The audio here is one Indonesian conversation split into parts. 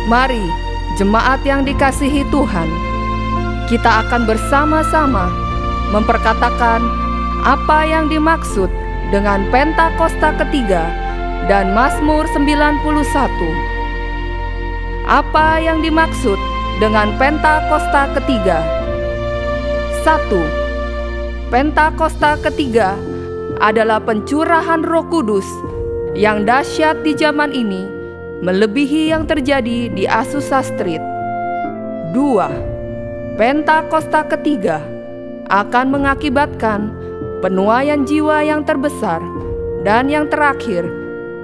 Mari, jemaat yang dikasihi Tuhan, kita akan bersama-sama memperkatakan apa yang dimaksud dengan Pentakosta ketiga dan Mazmur 91. Apa yang dimaksud dengan Pentakosta ketiga? 1. Pentakosta ketiga adalah pencurahan Roh Kudus yang dahsyat di zaman ini, melebihi yang terjadi di Azusa Street. 2. Pentakosta ketiga akan mengakibatkan penuaian jiwa yang terbesar dan yang terakhir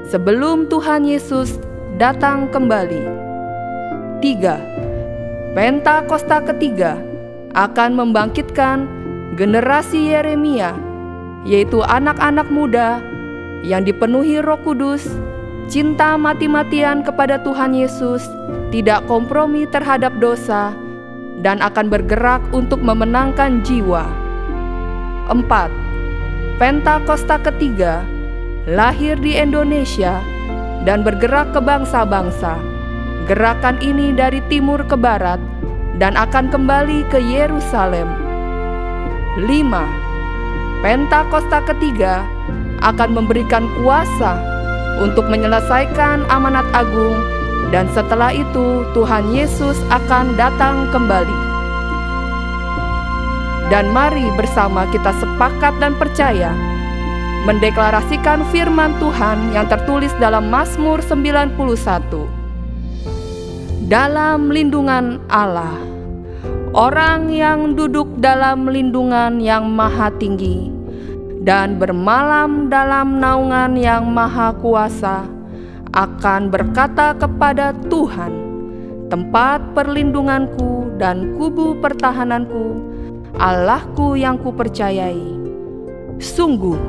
sebelum Tuhan Yesus datang kembali. 3. Pentakosta ketiga akan membangkitkan generasi Yeremia, yaitu anak-anak muda yang dipenuhi Roh Kudus, cinta mati-matian kepada Tuhan Yesus, tidak kompromi terhadap dosa, dan akan bergerak untuk memenangkan jiwa. 4. Pentakosta ketiga lahir di Indonesia dan bergerak ke bangsa-bangsa. Gerakan ini dari timur ke barat dan akan kembali ke Yerusalem. 5. Pentakosta ketiga akan memberikan kuasa untuk menyelesaikan amanat agung, dan setelah itu Tuhan Yesus akan datang kembali. Dan mari bersama kita sepakat dan percaya mendeklarasikan firman Tuhan yang tertulis dalam Mazmur 91. Dalam lindungan Allah, orang yang duduk dalam lindungan yang maha tinggi dan bermalam dalam naungan yang maha kuasa akan berkata kepada Tuhan, tempat perlindunganku dan kubu pertahananku, Allahku yang kupercayai. Sungguh,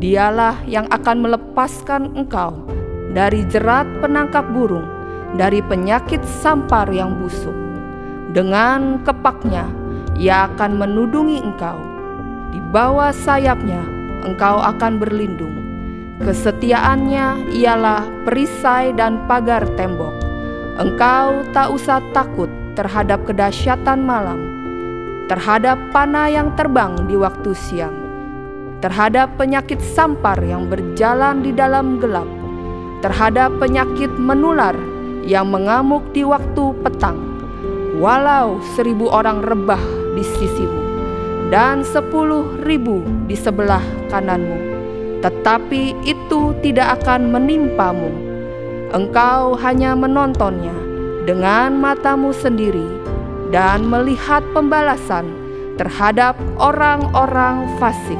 Dialah yang akan melepaskan engkau dari jerat penangkap burung, dari penyakit sampar yang busuk. Dengan kepaknya Ia akan menudungi engkau, di bawah sayapnya engkau akan berlindung. Kesetiaannya ialah perisai dan pagar tembok. Engkau tak usah takut terhadap kedahsyatan malam, terhadap panah yang terbang di waktu siang, terhadap penyakit sampar yang berjalan di dalam gelap, terhadap penyakit menular yang mengamuk di waktu petang. Walau 1.000 orang rebah di sisimu dan 10.000 di sebelah kananmu, tetapi itu tidak akan menimpamu. Engkau hanya menontonnya dengan matamu sendiri dan melihat pembalasan terhadap orang-orang fasik.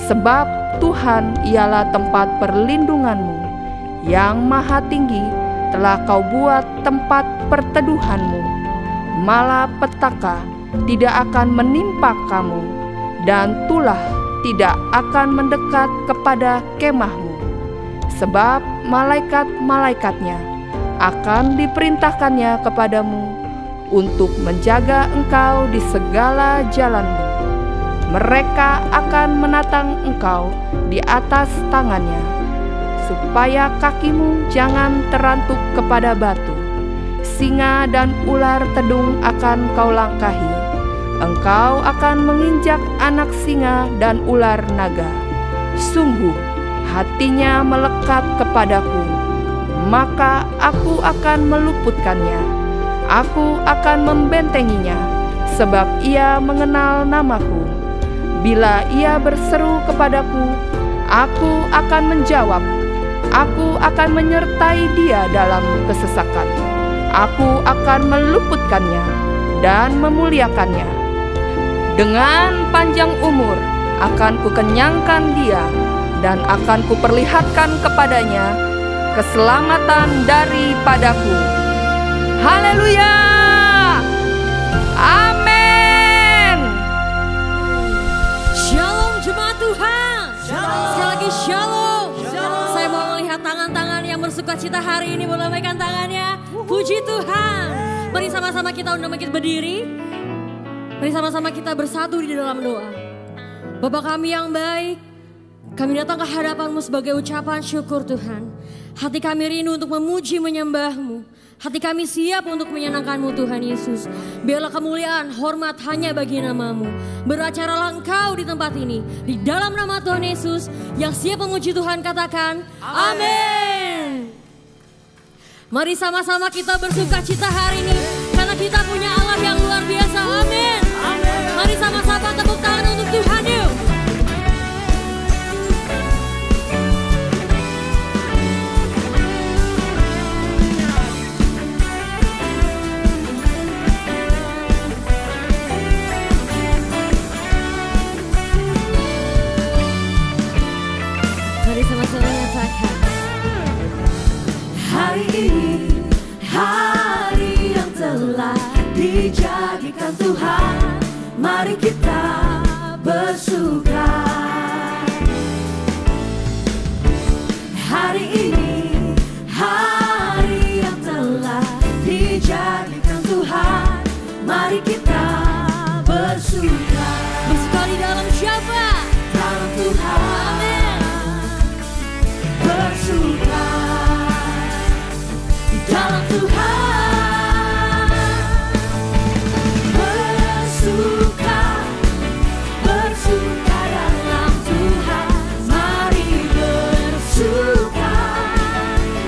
Sebab Tuhan ialah tempat perlindunganmu, yang maha tinggi telah kau buat tempat perteduhanmu. Malapetaka tidak akan menimpa kamu, dan tulah tidak akan mendekat kepada kemahmu. Sebab malaikat-malaikatnya akan diperintahkannya kepadamu untuk menjaga engkau di segala jalanmu. Mereka akan menatang engkau di atas tangannya, supaya kakimu jangan terantuk kepada batu. Singa dan ular tedung akan kau langkahi. Engkau akan menginjak anak singa dan ular naga. Sungguh hatinya melekat kepadaku, maka aku akan meluputkannya. Aku akan membentenginya, sebab ia mengenal namaku. Bila ia berseru kepadaku, aku akan menjawab. Aku akan menyertai dia dalam kesesakan. Aku akan meluputkannya dan memuliakannya. Dengan panjang umur akan kukenyangkan dia, dan akan kuperlihatkan kepadanya keselamatan daripadaku. Haleluya! Amin. Shalom jemaat Tuhan. Shalom. Sekali lagi shalom. Shalom. Saya mau melihat tangan-tangan yang bersukacita hari ini, melambaikan tangannya. Puji Tuhan. Mari sama-sama kita undang bangkit berdiri. Mari sama-sama kita bersatu di dalam doa. Bapa kami yang baik, kami datang ke hadapan-Mu sebagai ucapan syukur Tuhan. Hati kami rindu untuk memuji menyembah-Mu. Hati kami siap untuk menyenangkan-Mu Tuhan Yesus. Biarlah kemuliaan, hormat hanya bagi nama-Mu. Beracara Engkau di tempat ini. Di dalam nama Tuhan Yesus, yang siap memuji Tuhan katakan, amin. Mari sama-sama kita bersuka cita hari ini. Karena kita punya Allah yang luar biasa, amin. Mari sama-sama tepuk tangan untuk Tuhan yuk. Hari ini, hari yang telah dijadikan Tuhan, mari kita bersuka. Hari ini, hari yang telah dijadikan Tuhan, mari kita bersuka. Bersuka di dalam siapa? Dalam Tuhan. Amin. Bersuka dalam Tuhan, bersuka, bersuka dalam Tuhan, mari bersuka,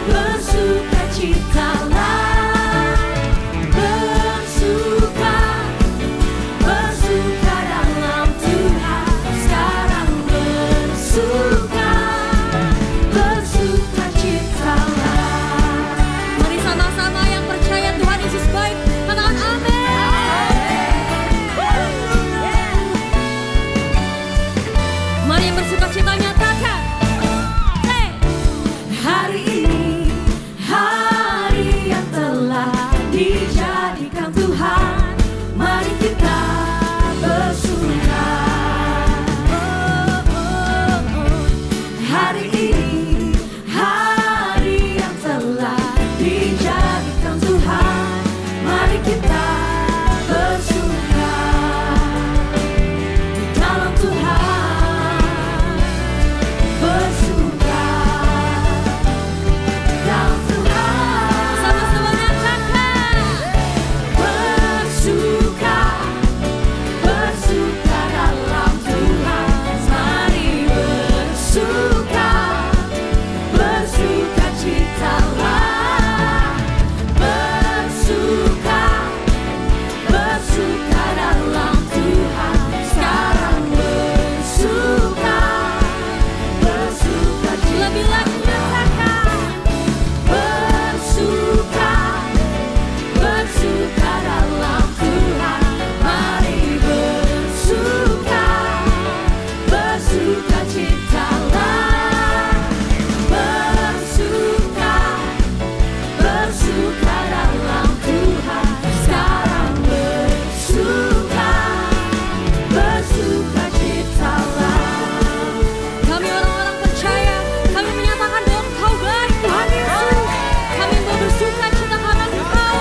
bersuka citalah, bersuka, bersuka dalam Tuhan, sekarang bersuka, bersuka citalah. Sama-sama yang percaya Tuhan Yesus baik, katakan amin. Mari yang bersuka cita nyatakan, hari ini, hari yang telah dijadikan Tuhan, mari kita bersuka. Hari ini, hari yang telah dijadikan Tuhan, mari kita bersuka di dalam Tuhan, bersuka dalam Tuhan. Sama-sama nyatakan, bersuka, bersuka dalam Tuhan, mari bersuka, bersuka citalah. Bersuka dalam Tuhan, sekarang bersuka, bersuka cita. lebih lagi nyatakan, Bersuka, bersuka dalam Tuhan, mari bersuka, bersuka citalah. Bersuka, bersuka dalam Tuhan, sekarang bersuka, bersuka citalah. kami orang-orang percaya, kami menyatakan bahwa Engkau baik Tuhan Yesus. Kami mau bersuka cita karena Engkau.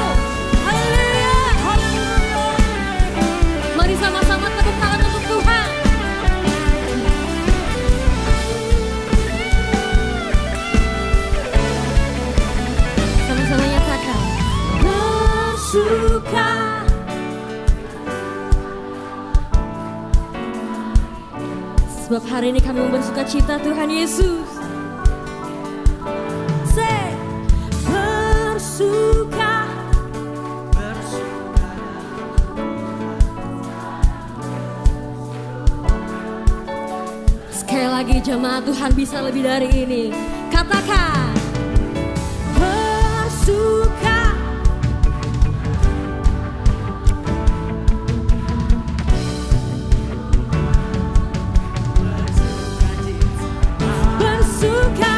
Haleluya. Mari sama-sama tepuk tangan untuk Tuhan. Sama-sama nyatakan, Bersuka, sebab hari ini kami mau bersuka cita Tuhan Yesus. say, bersuka, Sekali lagi jemaat Tuhan bisa lebih dari ini. Katakan, bersuka, bersuka,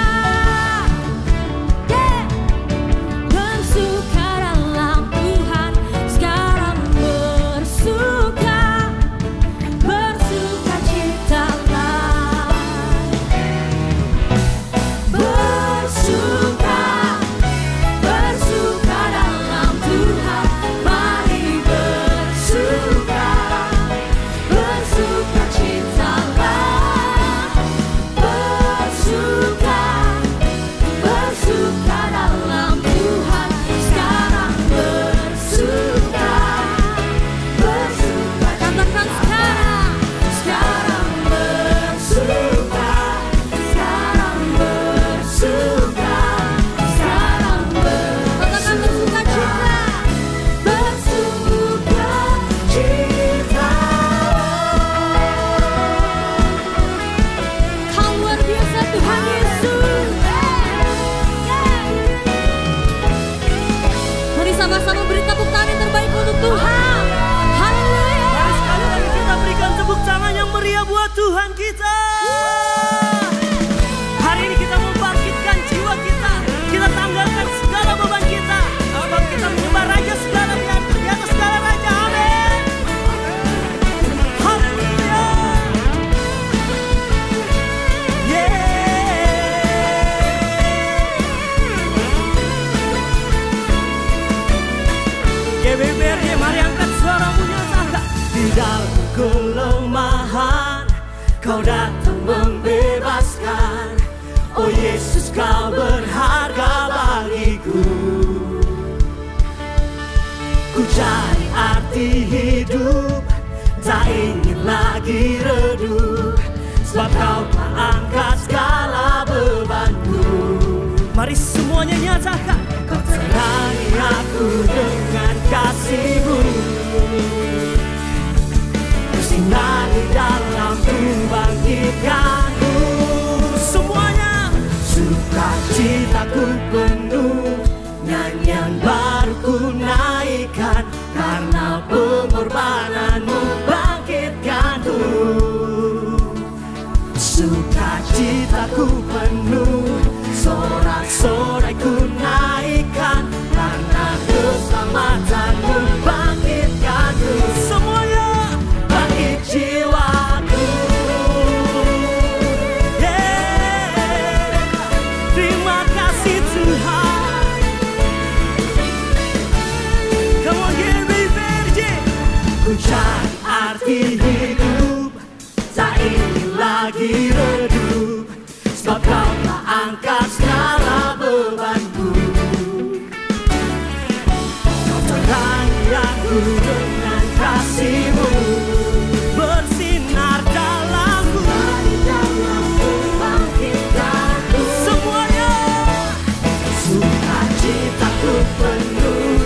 yeah. Bersuka dalam Tuhan, sekarang bersuka, bersuka citalah. Bersuka, kita. Hari ini kita membangkitkan jiwa kita. Kita tanggalkan segala beban kita. Abang kita menyembah Raja segala di atas segala raja. Amin. Haleluya. GBBRJ, mari angkat suaramu nyatakan. Di dalam kelemahan Kau datang membebaskan. Oh Yesus, Kau berharga bagiku. Ku cari arti hidup, tak ingin lagi redup, sebab Kau telah angkat segala bebanku. Mari semuanya nyatakan. Kau terangi aku dengan kasih-Mu, bersinar di dalamku, bangkitkanku. Semuanya sukacitaku penuh, nyanyian baru ku naikkan, karena pengorbanan-Mu bangkitkanku. Sukacitaku penuh, sorak-sorai ku naikkan, karena keselamatan-Mu bangkitkanku. Semuanya bangkit jiwaku. Terima kasih Tuhan. Come on, GBBRJ. Ku cari arti hidup, tak ingin lagi redup, sebab Kau telah angkat segala bebanku. Kau terangi aku dengan kasih-Mu, bersinar dalamku, bangkitkanku. Semuanya sukacitaku penuh,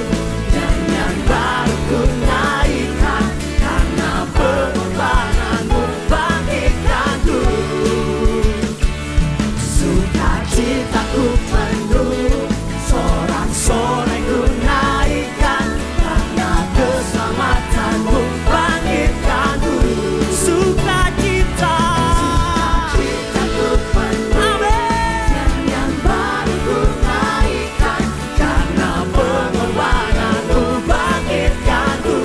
nyanyian baru ku naikkan, karena pengorbanan-Mu bangkitkanku. Sukacitaku penuh, sorak-sorai ku naikkan, karena keselamatan-Mu bangkitkanku. Sukacita, sukacitaku penuh, nyanyian baru ku naikkan, karena pengorbanan-Mu bangkitkanku.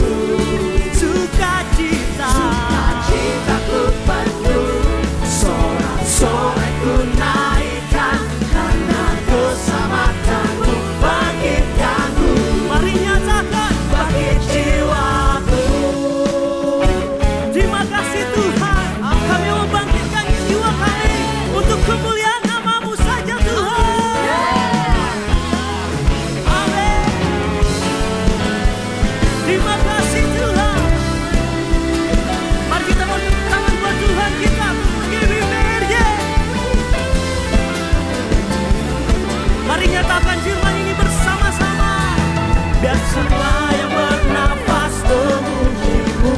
Sukacita, sukacitaku penuh, sorak-sorai ku naikkan, karena keselamatan-Mu bangkitkanku. Mari nyatakan, bangkit jiwaku. Terima kasih Tuhan, kami membangkitkan jiwa kami untuk kemuliaan nama-Mu saja Tuhan. Amin. Terima kasih Tuhan. Mari kita tepuk tangan buat Tuhan kita, GBBRJ. Mari nyatakan firman ini bersama-sama. Biar semua yang bernafas memuji-Mu,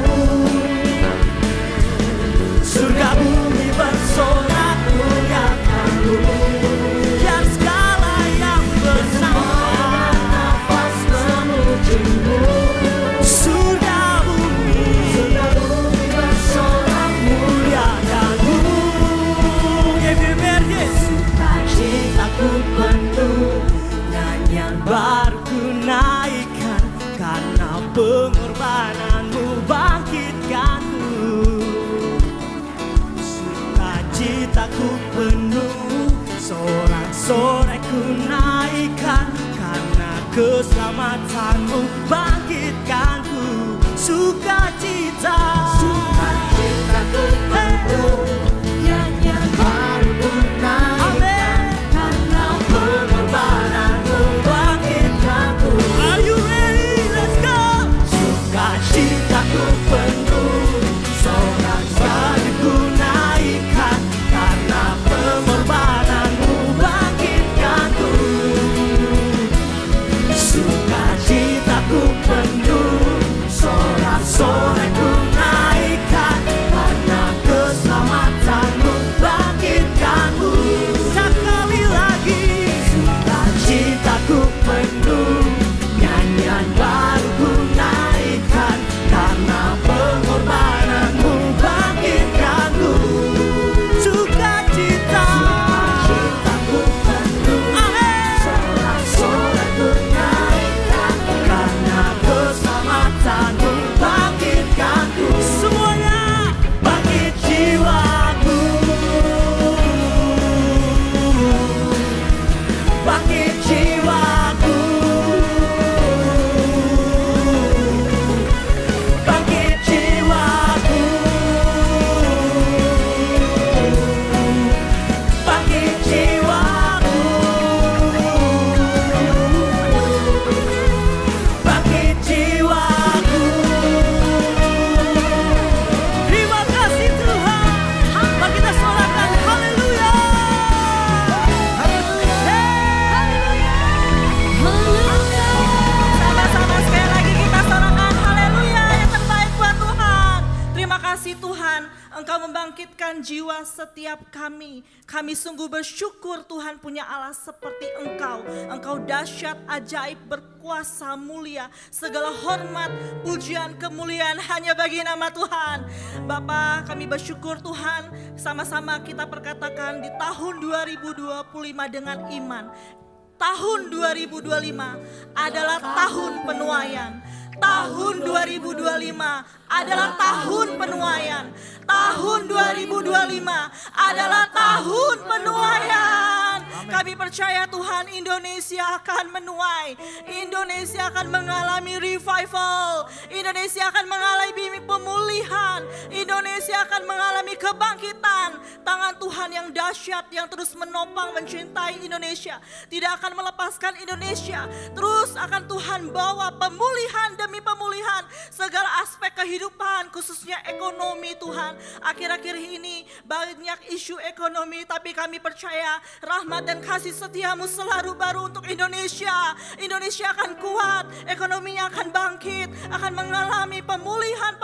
surga bumi bersorak muliakan-Mu. Biar segala yang bernafas memuji-Mu, surga bumi bersorak muliakan-Mu. GBBRJ, sukacitaku penuh, nyanyian baru ku naikkan, karena pengorbanan-Mu bangkitkanku. Sukacitaku penuh, sorak-sorai ku naikkan, karena keselamatan-Mu bangkitkanku. Sukacita, sukacitaku penuh, nyanyian baru ku naikkan, karena pengorbanan-Mu bangkitkanku. Are you ready? Let's go. Sukacitaku penuh, sorak-sorai ku naikkan, karena pengorbanan-Mu bangkitkanku. Sukacitaku penuh, sorak-sorai ku naikkan. jiwa setiap kami. Kami sungguh bersyukur Tuhan punya Allah seperti Engkau. Engkau dahsyat, ajaib, berkuasa, mulia. Segala hormat, pujian, kemuliaan hanya bagi nama Tuhan. Bapa, kami bersyukur Tuhan, sama-sama kita perkatakan di tahun 2025 dengan iman. Tahun 2025 adalah tahun penuaian. Tahun 2025 adalah tahun penuaian. Tahun 2025 adalah tahun penuaian. Kami percaya Tuhan, Indonesia akan menuai. Indonesia akan mengalami revival. Indonesia akan mengalami pemulihan. Indonesia akan mengalami kebangkitan. Tangan Tuhan yang dahsyat yang terus menopang, mencintai Indonesia. Tidak akan melepaskan Indonesia. Terus akan Tuhan bawa pemulihan demi pemulihan segala aspek kehidupan, khususnya ekonomi Tuhan. Akhir-akhir ini banyak isu ekonomi, tapi kami percaya rahmat dan kasih setiamu selalu baru untuk Indonesia. Indonesia akan kuat, ekonominya akan bangkit, akan mengalami pemulihan,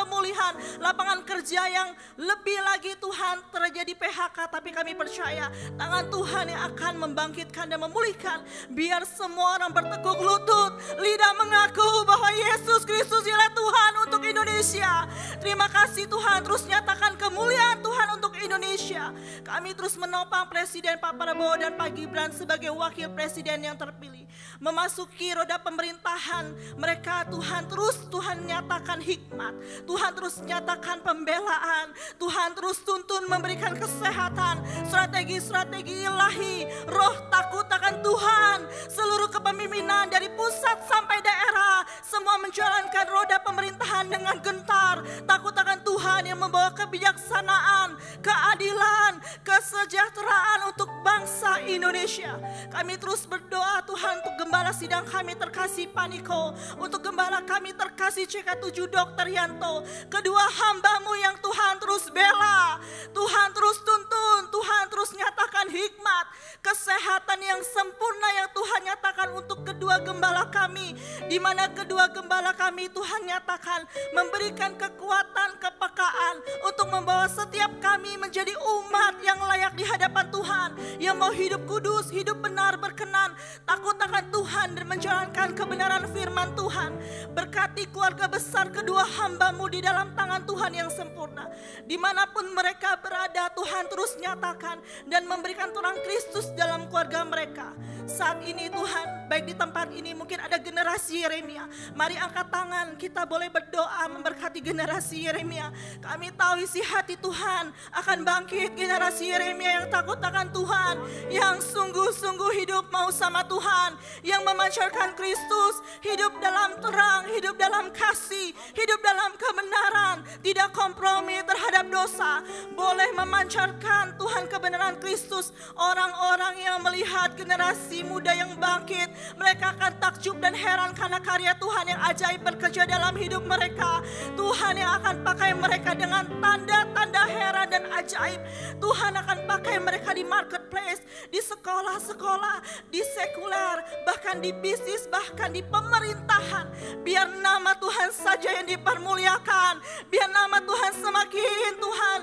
lapangan kerja yang lebih lagi Tuhan. Terjadi PHK, tapi kami percaya tangan Tuhan yang akan membangkitkan dan memulihkan. Biar semua orang bertekuk lutut, lidah mengaku bahwa Yesus Kristus ialah Tuhan untuk Indonesia. Terima kasih Tuhan, terus nyatakan kemuliaan Tuhan untuk Indonesia. Kami terus menopang Presiden Pak Prabowo dan Pak Gibran sebagai wakil presiden yang terpilih. Memasuki roda pemerintahan mereka, Tuhan terus Tuhan nyatakan hikmat. Tuhan terus nyatakan pembelaan. Tuhan terus tuntun memberikan kesehatan, strategi-strategi ilahi, roh takut akan Tuhan. Seluruh kepemimpinan dari pusat sampai daerah, semua menjalankan roda pemerintahan dengan gentar. Takut akan Tuhan yang membawa kebijaksanaan, keadilan, kesejahteraan untuk bangsa Indonesia. Kami terus berdoa Tuhan untuk gembala sidang kami terkasih Paniko, untuk gembala kami terkasih CK7 Dr. Yanto, kedua hambamu yang Tuhan terus bela, Tuhan terus tuntun, Tuhan terus nyatakan hikmat, kesehatan yang sempurna yang Tuhan nyatakan untuk kedua gembala kami, di mana kedua gembala kami Tuhan nyatakan memberikan kekuatan, kepekaan untuk membawa setiap kami menjadi umat yang layak di hadapan Tuhan, yang mau hidup kudus, hidup benar, berkenan, takut akan Tuhan dan menjalankan kebenaran firman Tuhan. Berkati keluarga besar kedua hambamu di dalam tangan Tuhan yang sempurna. Dimanapun mereka berada, Tuhan terus nyatakan dan memberikan terang Kristus dalam keluarga mereka. Saat ini Tuhan, baik di tempat ini mungkin ada generasi Yeremia. Mari angkat tangan, kita boleh berdoa memberkati generasi Yeremia. Kami tahu isi hati Tuhan akan bangkit generasi Yeremia yang takut akan Tuhan, yang sungguh-sungguh hidup mau sama Tuhan, yang memancarkan Kristus, hidup dalam terang, hidup dalam kasih, hidup dalam kebenaran, tidak kompromi terhadap dosa. Boleh memancarkan Tuhan kebenaran Kristus. Orang-orang yang melihat generasi muda yang bangkit, mereka akan takjub dan heran karena karya Tuhan yang ajaib bekerja dalam hidup mereka. Tuhan yang akan pakai mereka dengan tanda-tanda heran dan ajaib. Tuhan akan pakai mereka di marketplace, di sekolah-sekolah, di sekuler, bahkan di bisnis, bahkan di pemerintahan. Biar nama Tuhan saja yang dipermuliakan. Biar nama Tuhan semakin Tuhan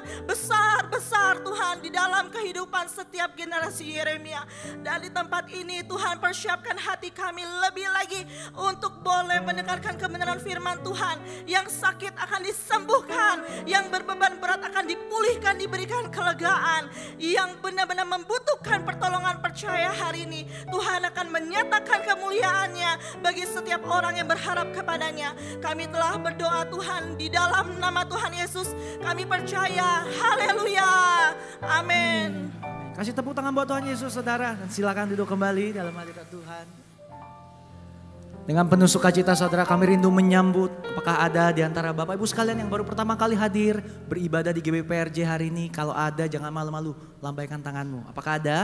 besar Tuhan di dalam kehidupan setiap generasi Yeremia. Dan di tempat ini Tuhan persiapkan hati kami lebih lagi untuk boleh mendengarkan kebenaran firman Tuhan. Yang sakit akan disembuhkan, yang berbeban berat akan dipulihkan, diberikan kelegaan. Yang benar-benar membutuhkan pertolongan, percaya hari ini Tuhan akan menyatakan kemuliaannya bagi setiap orang yang berharap kepadanya. Kami telah berdoa Tuhan di dalam nama Tuhan Yesus. Kami percaya, haleluya, amin. Kasih tepuk tangan buat Tuhan Yesus saudara. Dan silakan duduk kembali dalam hadirat Tuhan. Dengan penuh sukacita saudara, kami rindu menyambut. Apakah ada di antara Bapak Ibu sekalian yang baru pertama kali hadir beribadah di GBPRJ hari ini? Kalau ada jangan malu-malu, lambaikan tanganmu. Apakah ada?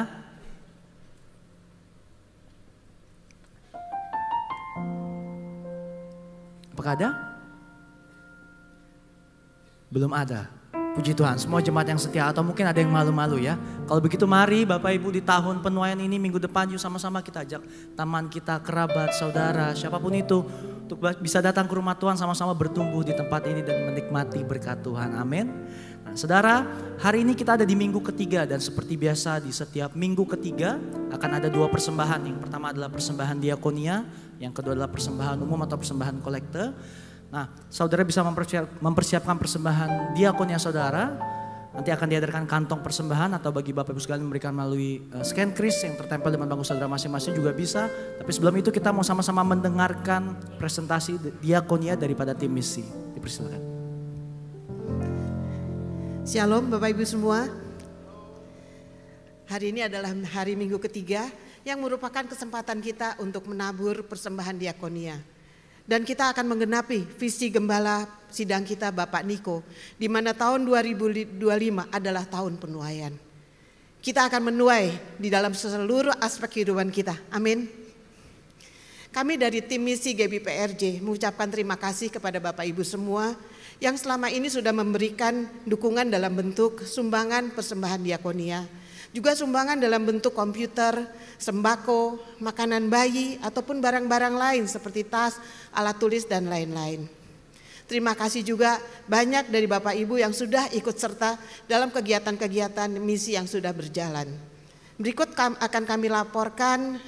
Apakah ada? Belum ada. Puji Tuhan, semua jemaat yang setia, atau mungkin ada yang malu-malu ya. Kalau begitu mari Bapak Ibu di tahun penuaian ini minggu depan yuk sama-sama kita ajak teman kita, kerabat, saudara, siapapun itu untuk bisa datang ke rumah Tuhan, sama-sama bertumbuh di tempat ini dan menikmati berkat Tuhan. Amin. Nah, saudara, hari ini kita ada di minggu ketiga dan seperti biasa di setiap minggu ketiga akan ada 2 persembahan. Yang pertama adalah persembahan diakonia, yang kedua adalah persembahan umum atau persembahan kolekte. Nah, saudara bisa mempersiapkan persembahan diakonia saudara. Nanti akan dihadirkan kantong persembahan atau bagi Bapak Ibu sekalian memberikan melalui scan kris yang tertempel di bangku saudara masing-masing juga bisa. Tapi sebelum itu kita mau sama-sama mendengarkan presentasi diakonia daripada tim misi. Dipersilakan. Shalom Bapak Ibu semua. Hari ini adalah hari minggu ketiga yang merupakan kesempatan kita untuk menabur persembahan diakonia. Dan kita akan menggenapi visi gembala sidang kita Bapak Niko, di mana tahun 2025 adalah tahun penuaian. Kita akan menuai di dalam seluruh aspek kehidupan kita. Amin. Kami dari tim misi GBPRJ mengucapkan terima kasih kepada Bapak Ibu semua yang selama ini sudah memberikan dukungan dalam bentuk sumbangan persembahan diakonia. Juga sumbangan dalam bentuk komputer, sembako, makanan bayi, ataupun barang-barang lain seperti tas, alat tulis, dan lain-lain. Terima kasih juga banyak dari Bapak Ibu yang sudah ikut serta dalam kegiatan-kegiatan misi yang sudah berjalan. Berikut akan kami laporkan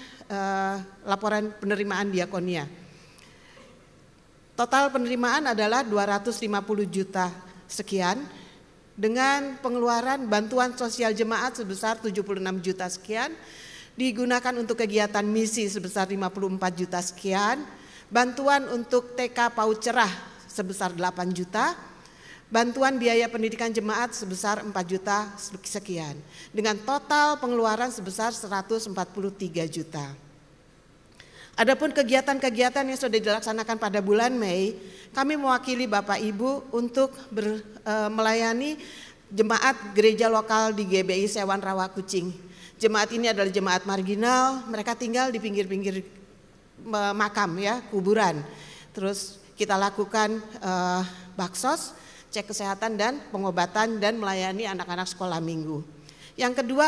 laporan penerimaan diakonia. Total penerimaan adalah 250 juta sekian, dengan pengeluaran bantuan sosial jemaat sebesar 76 juta sekian, digunakan untuk kegiatan misi sebesar 54 juta sekian, bantuan untuk TK PAUD Cerah sebesar 8 juta, bantuan biaya pendidikan jemaat sebesar 4 juta sekian, dengan total pengeluaran sebesar 143 juta. Adapun kegiatan-kegiatan yang sudah dilaksanakan pada bulan Mei, kami mewakili Bapak Ibu untuk melayani jemaat gereja lokal di GBI Sewan Rawa Kucing. Jemaat ini adalah jemaat marginal, mereka tinggal di pinggir-pinggir makam ya, kuburan. Terus kita lakukan baksos, cek kesehatan dan pengobatan dan melayani anak-anak sekolah minggu. Yang kedua,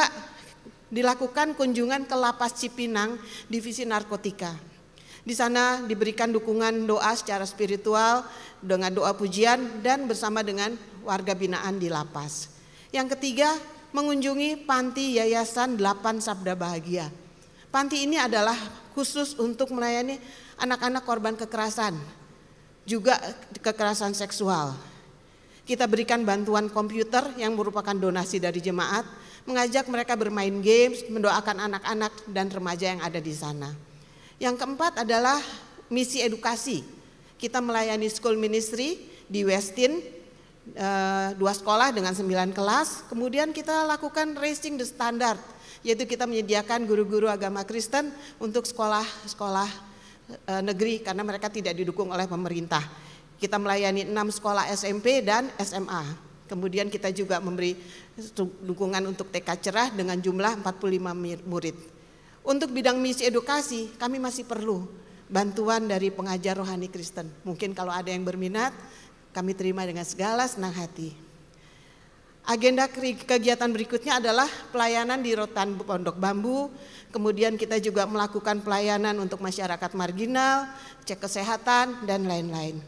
dilakukan kunjungan ke Lapas Cipinang, Divisi Narkotika. Di sana diberikan dukungan doa secara spiritual dengan doa pujian dan bersama dengan warga binaan di lapas. Yang ketiga, mengunjungi panti Yayasan 8 Sabda Bahagia. Panti ini adalah khusus untuk melayani anak-anak korban kekerasan, juga kekerasan seksual. Kita berikan bantuan komputer yang merupakan donasi dari jemaat, mengajak mereka bermain games, mendoakan anak-anak dan remaja yang ada di sana. Yang keempat adalah misi edukasi. Kita melayani school ministry di Westin, 2 sekolah dengan 9 kelas. Kemudian kita lakukan raising the standard, yaitu kita menyediakan guru-guru agama Kristen untuk sekolah-sekolah negeri karena mereka tidak didukung oleh pemerintah. Kita melayani 6 sekolah SMP dan SMA. Kemudian kita juga memberi dukungan untuk TK Cerah dengan jumlah 45 murid. Untuk bidang misi edukasi, kami masih perlu bantuan dari pengajar rohani Kristen. Mungkin kalau ada yang berminat, kami terima dengan segala senang hati. Agenda kegiatan berikutnya adalah pelayanan di Rotan Pondok Bambu. Kemudian kita juga melakukan pelayanan untuk masyarakat marginal, cek kesehatan, dan lain-lain.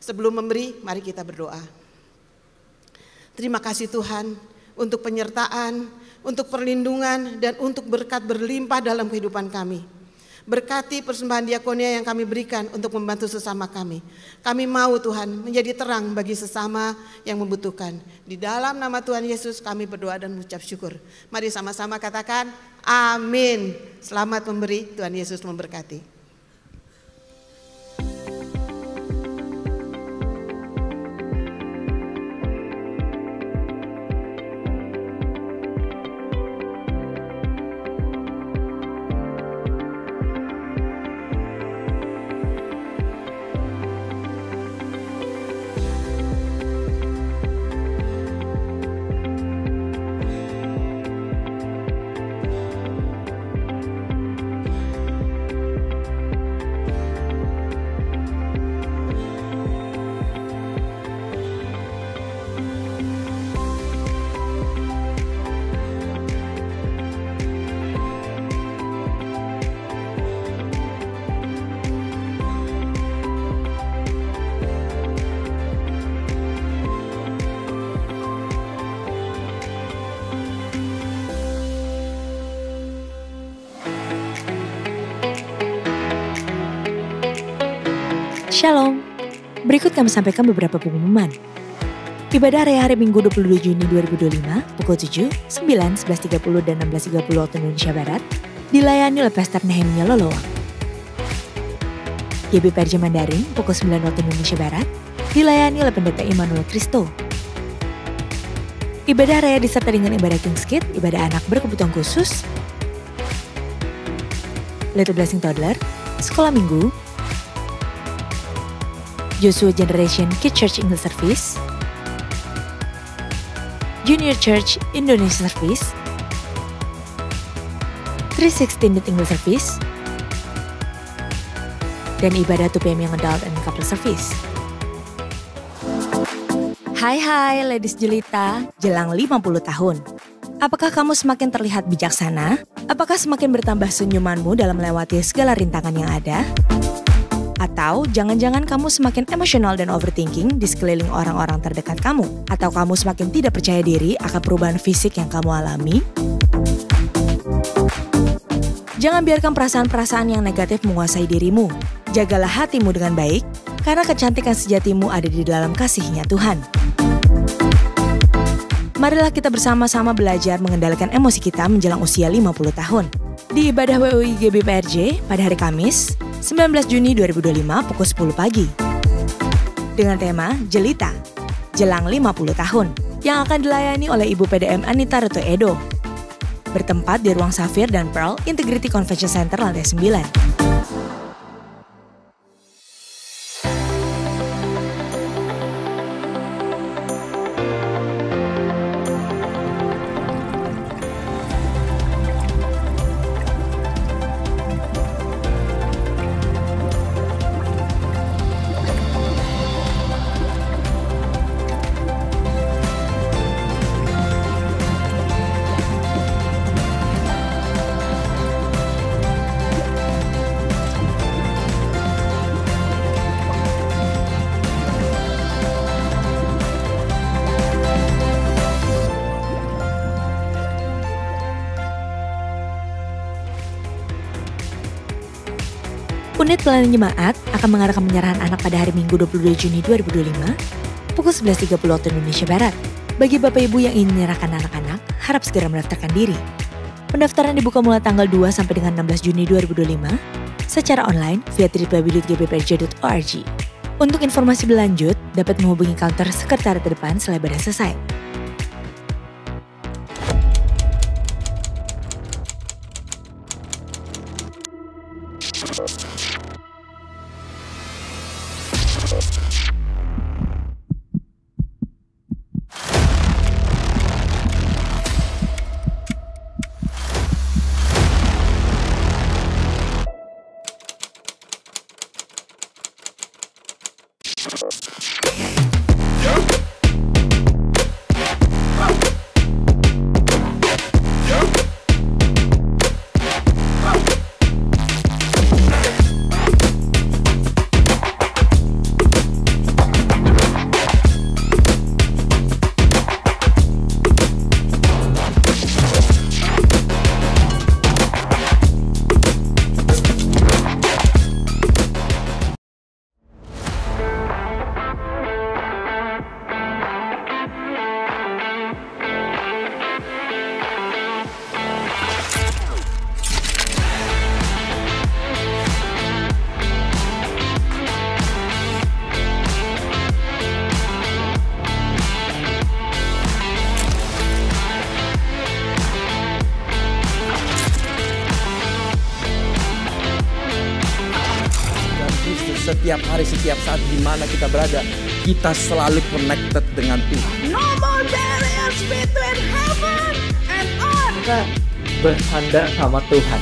Sebelum memberi, mari kita berdoa. Terima kasih Tuhan untuk penyertaan, untuk perlindungan, dan untuk berkat berlimpah dalam kehidupan kami. Berkati persembahan diakonia yang kami berikan untuk membantu sesama kami. Kami mau Tuhan menjadi terang bagi sesama yang membutuhkan. Di dalam nama Tuhan Yesus kami berdoa dan mengucap syukur. Mari sama-sama katakan amin. Selamat memberi, Tuhan Yesus memberkati. Shalom, berikut kami sampaikan beberapa pengumuman. Ibadah area hari Minggu 22 Juni 2025 pukul 7, 9, 11.30 dan 16.30 waktu Indonesia Barat dilayani oleh Pastor Nehemia Lolowang. GBPRJ Mandarin pukul 9 waktu Indonesia Barat dilayani oleh Pendeta Immanuel Kristo. Ibadah raya disertai dengan ibadah King's Kid, ibadah anak berkebutuhan khusus, Little Blessing Toddler, sekolah minggu, Joshua Generation Kid Church English Service, Junior Church Indonesia Service, 316 Youth English Service, dan ibadah 2 PM Young Adult and Couple Service. Hai ladies jelita, jelang 50 tahun. Apakah kamu semakin terlihat bijaksana? Apakah semakin bertambah senyumanmu dalam melewati segala rintangan yang ada? Atau jangan-jangan kamu semakin emosional dan overthinking di sekeliling orang-orang terdekat kamu? Atau kamu semakin tidak percaya diri akan perubahan fisik yang kamu alami? Jangan biarkan perasaan-perasaan yang negatif menguasai dirimu. Jagalah hatimu dengan baik, karena kecantikan sejatimu ada di dalam kasih-Nya Tuhan. Marilah kita bersama-sama belajar mengendalikan emosi kita menjelang usia 50 tahun. Di ibadah WUI GBPRJ pada hari Kamis, 19 Juni 2025 pukul 10 pagi. Dengan tema Jelita, Jelang 50 Tahun, yang akan dilayani oleh Ibu PDM Anita Reto Edo. Bertempat di Ruang Safir dan Pearl Integrity Convention Center lantai 9. Unit Pelayanan Jemaat akan mengadakan penyerahan anak pada hari Minggu 22 Juni 2025 pukul 11.30 waktu Indonesia Barat. Bagi Bapak Ibu yang ingin menyerahkan anak-anak, harap segera mendaftarkan diri. Pendaftaran dibuka mulai tanggal 2 sampai dengan 16 Juni 2025 secara online via www.gbprj.org. Untuk informasi lebih lanjut, dapat menghubungi counter sekretariat depan setelah ibadah selesai. Setiap hari, setiap saat di mana kita berada, kita selalu connected dengan Tuhan. No more barriers between heaven and earth. Kita bersandar sama Tuhan.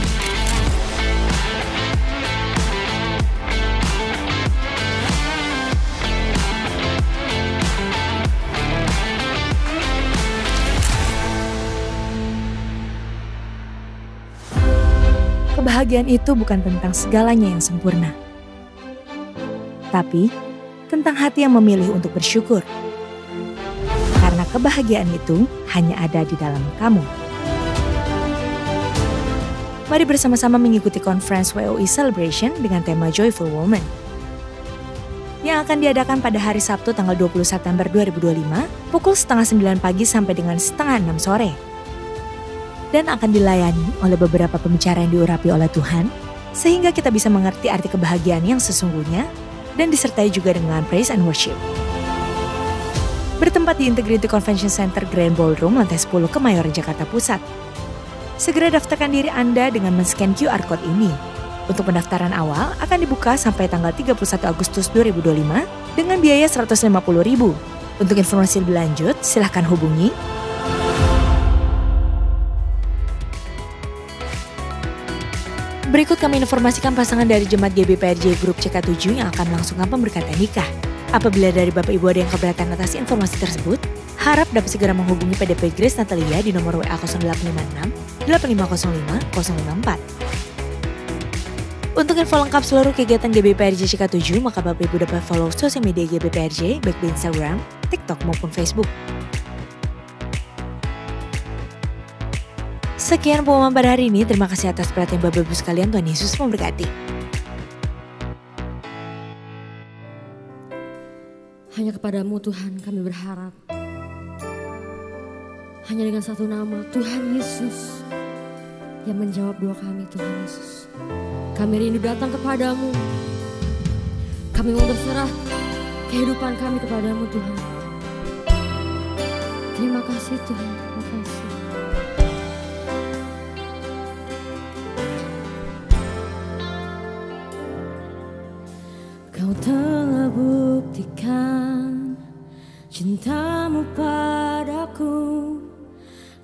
Kebahagiaan itu bukan tentang segalanya yang sempurna, tapi tentang hati yang memilih untuk bersyukur. Karena kebahagiaan itu hanya ada di dalam kamu. Mari bersama-sama mengikuti Conference WOI Celebration dengan tema Joyful Woman. yang akan diadakan pada hari Sabtu tanggal 20 September 2025 pukul setengah 9 pagi sampai dengan setengah 6 sore. Dan akan dilayani oleh beberapa pembicara yang diurapi oleh Tuhan, sehingga kita bisa mengerti arti kebahagiaan yang sesungguhnya dan disertai juga dengan praise and worship. Bertempat di Integrity Convention Center Grand Ballroom lantai 10 Kemayoran, Jakarta Pusat. Segera daftarkan diri Anda dengan men-scan QR Code ini. Untuk pendaftaran awal akan dibuka sampai tanggal 31 Agustus 2025 dengan biaya Rp150.000. Untuk informasi lebih lanjut, silahkan hubungi Berikut kami informasikan pasangan dari Jemaat GBPRJ Grup CK7 yang akan melangsungkan pemberkatan nikah. Apabila dari Bapak Ibu ada yang keberatan atas informasi tersebut, harap dapat segera menghubungi PDP Grace Natalia di nomor WA 0856 8505 054. Untuk info lengkap seluruh kegiatan GBPRJ CK7, maka Bapak Ibu dapat follow sosial media GBPRJ baik di Instagram, TikTok maupun Facebook. Sekian pengumuman pada hari ini. Terima kasih atas perhatian Bapak Ibu sekalian. Tuhan Yesus memberkati. Hanya kepadamu Tuhan kami berharap. Hanya dengan satu nama, Tuhan Yesus, yang menjawab doa kami, Tuhan Yesus. Kami rindu datang kepadamu. Kami mau berserah kehidupan kami kepadamu, Tuhan. Terima kasih Tuhan, terima kasih. Kau telah buktikan cintamu padaku.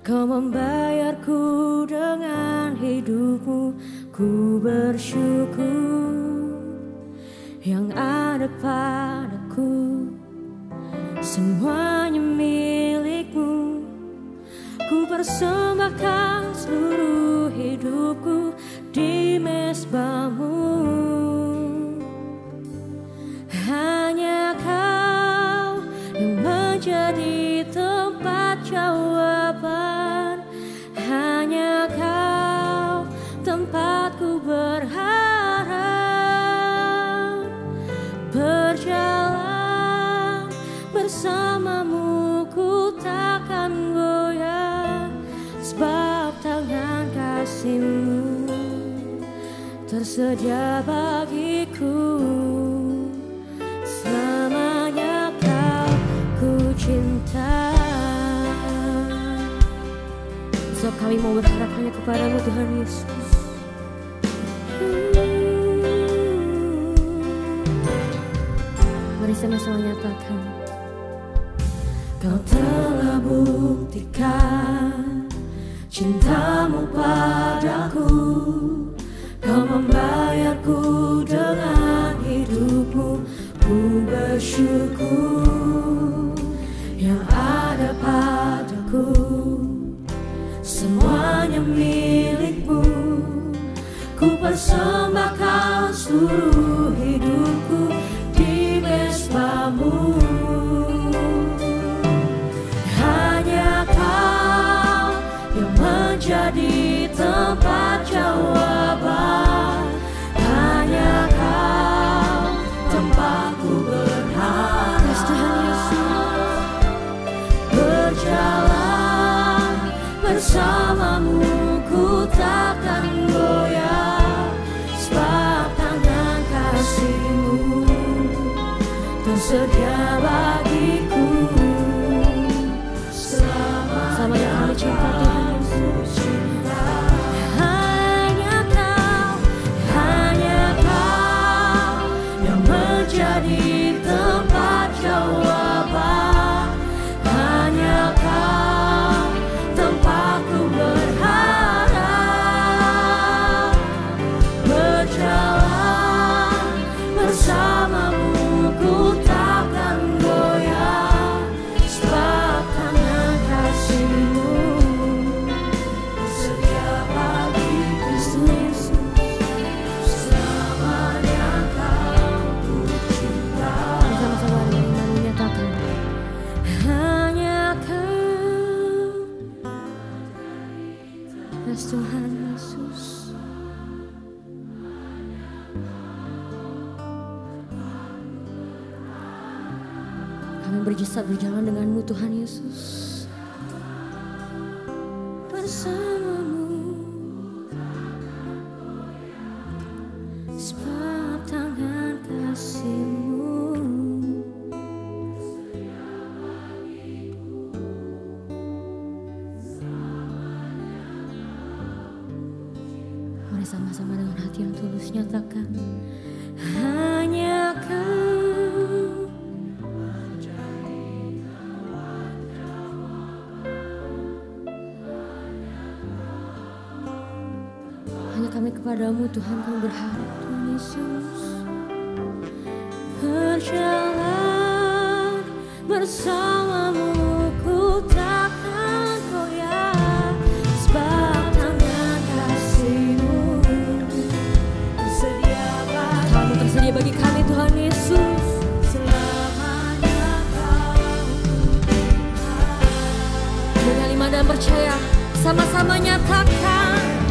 Kau membayarku dengan hidupmu. Ku bersyukur yang ada padaku. Semuanya milikmu. Ku persembahkan seluruh hidupku di mezbamu. Hanya Kau yang menjadi tempat jawaban. Hanya Kau tempatku berharap. Berjalan bersamamu ku takkan goyah. Sebab tangan kasih-Mu tersedia bagiku. Selamanya Kau ku cinta. Sebab kami mau berharap hanya kepadamu Tuhan Yesus. Mari sama-sama nyatakan. Kau telah buktikan cintamu padaku. Kau membayarku dengan hidupmu. Ku bersyukur yang ada padaku. Semuanya milikmu. Ku persembahkan seluruh hidupku di mezbamu. Hanya Kau yang menjadi tempat jawaban. Hanya Kau tempatku berharap. Berjalan bersamamu ku takkan goyah. Sebab tangan kasih-Mu tersedia bagiku. Selama yang kami cinta Tuhan Yesus. Hanya Kau yang menjadi tempat jawaban. Hanya Kau tempatku berharap. Berjalan bersamamu ku takkan goyah. Sebab tangan kasih-Mu tersedia bagiku. Selamanya Kau ku cinta. Sama-sama dengan menyatakan. Hanya Kau, yes Tuhan Yesus. mujizat berjalan denganmu Tuhan Yesus. Bersamamu, sebab tangan kasih-Mu mari sama-sama dengan hati yang tulus nyatakan, hanya Kau hanya kami kepadamu Tuhan kami berharap Tuhan Yesus. Berjalan bersamamu ku takkan goyah, sebab tangan kasih-Mu Kamu tersedia bagi kami Tuhan Yesus. Selamanya Kau dengan iman dan percaya sama-sama nyatakan,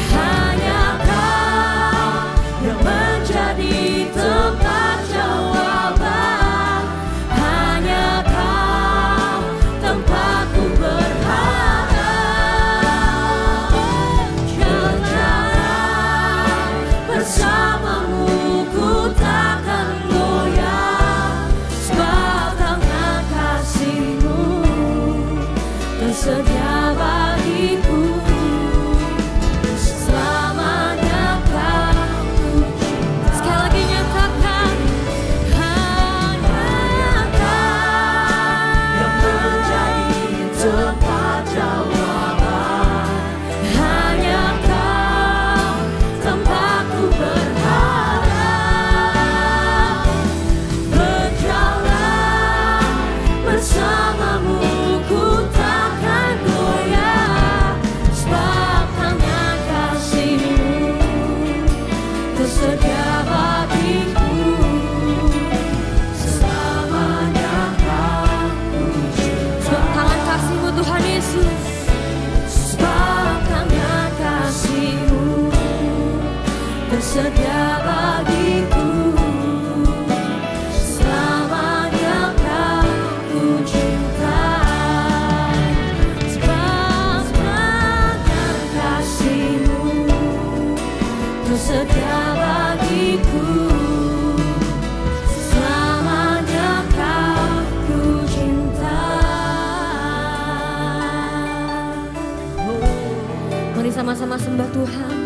hanya Kau yang menjadi tempat jawaban, hanya Kau tempatku berharap. Jalan bersamamu ku takkan goyah, sebab tangan kasih-Mu tersedia bagiku. Selamanya Kau sekali lagi nyatakan, hanya Kau yang menjadi tempat jawaban, hanya Kau tempatku berharap. Berjalan bersamamu ku takkan goyah, sebab tangan kasih-Mu tersedia bagiku. Selamanya Kau puji. Sebab tangan kasih-Mu Tuhan Yesus, sebab tangan kasih-Mu tersedia bagiku. Selamanya Kau ku cintai, sebab tangan kasih-Mu tersedia bagiku. Selamanya Kau ku cintai. Mari sama-sama sembah Tuhan.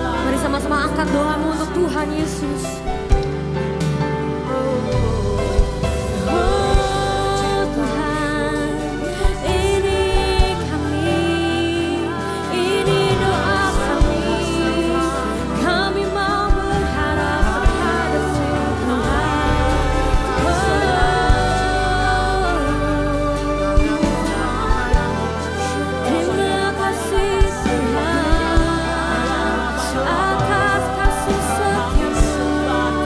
Mari sama-sama angkat doamu untuk Tuhan Yesus. Oh Tuhan, ini kami, ini doa kami. Kami mau berharap kepada-Mu Tuhan. Terima kasih Tuhan atas kasih setia-Mu.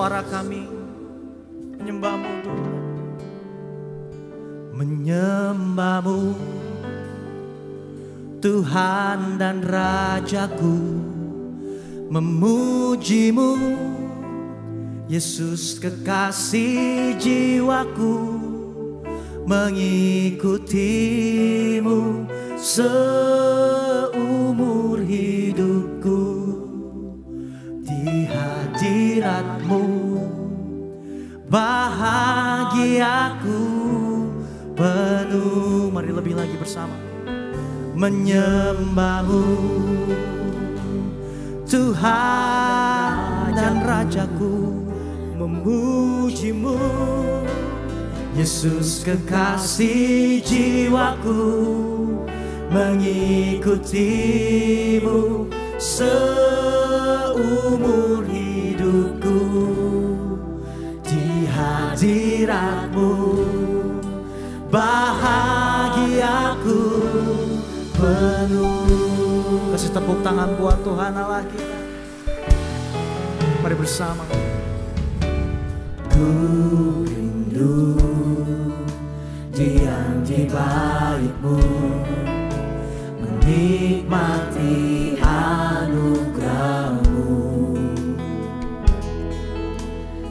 suara kami menyembah-Mu Tuhan. Menyembah-Mu Tuhan dan Rajaku, memuji-Mu Yesus kekasih jiwaku, mengikuti-Mu seumur hidupku. Di hadirat-Mu bahagiaku penuh. Mari lebih lagi bersama. Menyembah-Mu Tuhan dan Rajaku, memuji-Mu Yesus kekasih jiwaku, mengikuti-Mu seumur hidupku. Di hadirat-Mu bahagiaku penuh. Kasih tepuk tangan buat Tuhan Allah kita. Mari bersama. Ku rindu diam di bait-Mu, menikmati anugerah-Mu.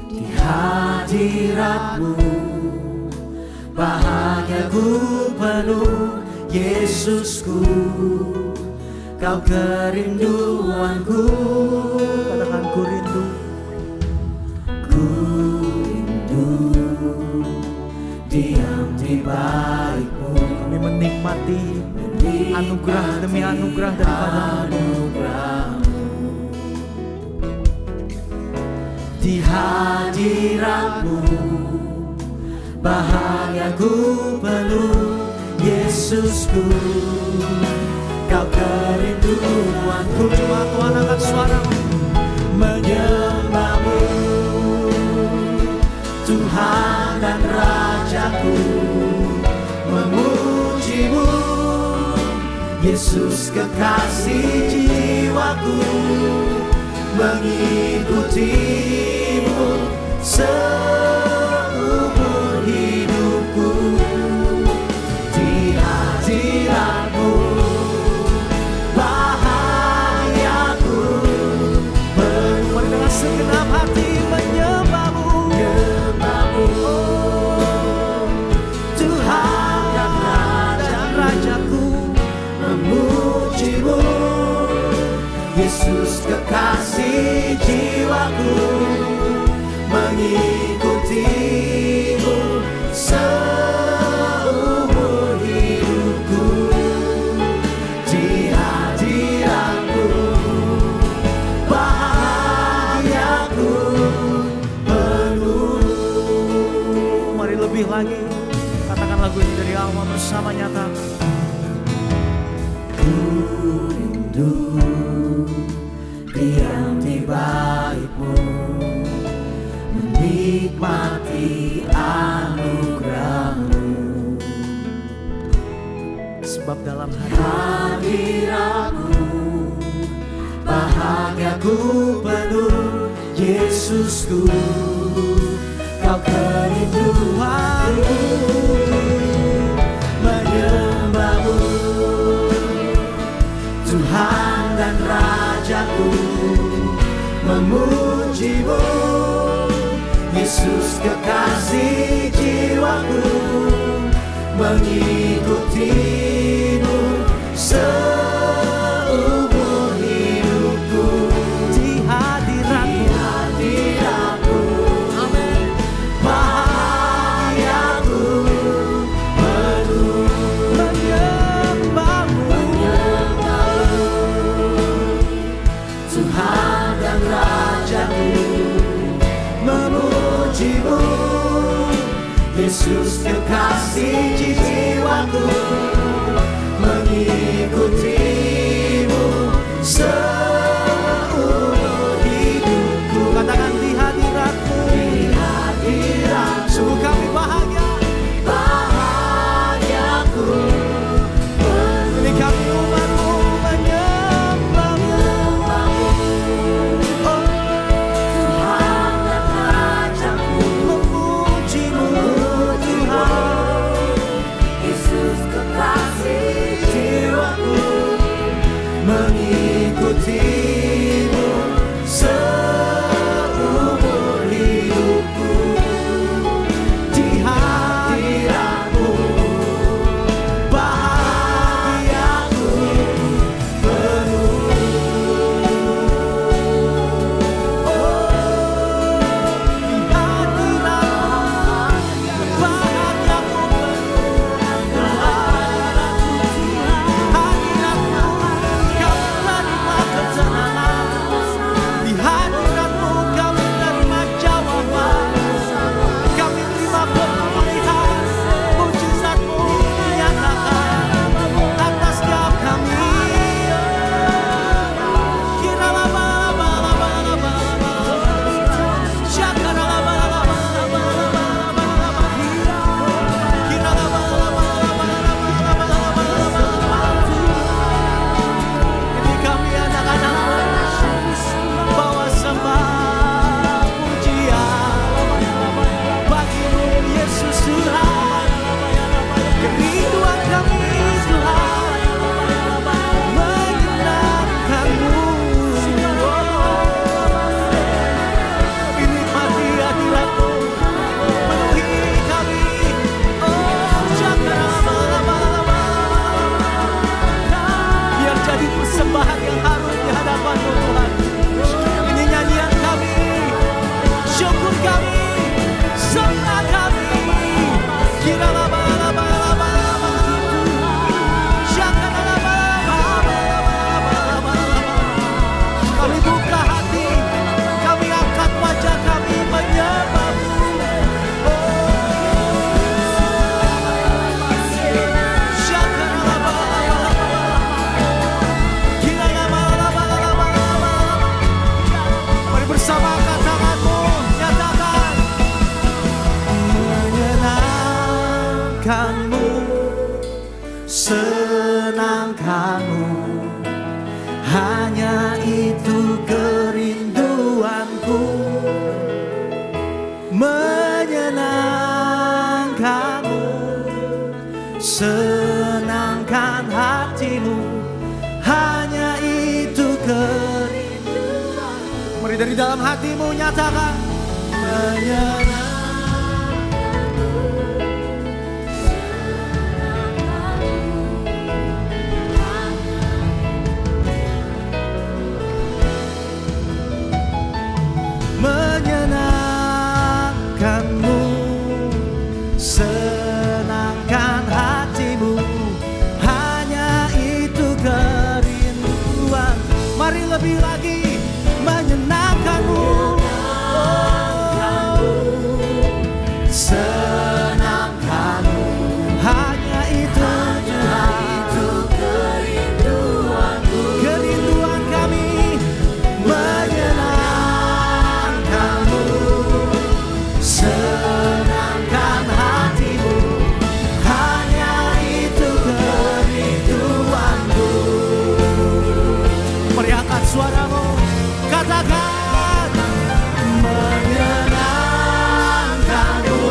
Di hadirat-Mu bahagiaku penuh. Yesusku, Kau kerinduanku. Katakan ku rindu. Ku rindu diam di bait-Mu. Kami menikmati anugerah demi anugerah daripada-Mu. Di hadirat-Mu bahagiaku penuh. Yesusku, Kau kerinduanku. Cuma Tuhan angkat suara-Mu. Menyembah-Mu Tuhan dan Rajaku, memuji-Mu Yesus kekasih jiwaku, mengikuti-Mu seumur hidupku. Di hadirat-Mu bahagiaku penuh. Mari dengan segenap hati menyembah-Mu, Tuhan dan Rajaku, memuji-Mu Yesus kekasih jiwaku, mengikuti-Mu seumur hidupku. Di hadirat-Mu bahagiaku penuh. Mari lebih lagi katakan lagu ini dari awal bersama, nyata. Ku rindu diam di bait-Mu, menikmati anugerah-Mu. Sebab dalam hadirat-Mu bahagiaku penuh. Yesusku, Kau kerinduanku. Menyembah-Mu Tuhan dan Rajaku, memuji-Mu Yesus kekasih jiwaku, mengikuti-Mu seumur hidupku. Di hadirat-Mu amin, bahagiaku penuh. Menyembah-Mu Tuhan dan Rajaku, memuji-Mu Yesus kekasih jiwaku, mengikuti-Mu seumur hidupku. Katakan di hadirat-Mu, sungguh kami bahagia, bahagiaku ini kami umat-Mu menyembah-Mu. Oh, Tuhan dan menyenangkanmu, senangkan hatimu, hanya itu kerinduan. Mari dari dalam hatimu nyatakan, menyenangkanmu, menyenangkanmu, senangkan hatimu, hanya itu kerinduan. Mari lebih lagi, menyenangkanmu, senangkanmu, hanya itu kerinduanku, kerinduan kami. Menyenangkanmu, senangkan hatimu, hanya itu kerinduanku. Mari angkat suaramu, katakan, menyenangkanmu,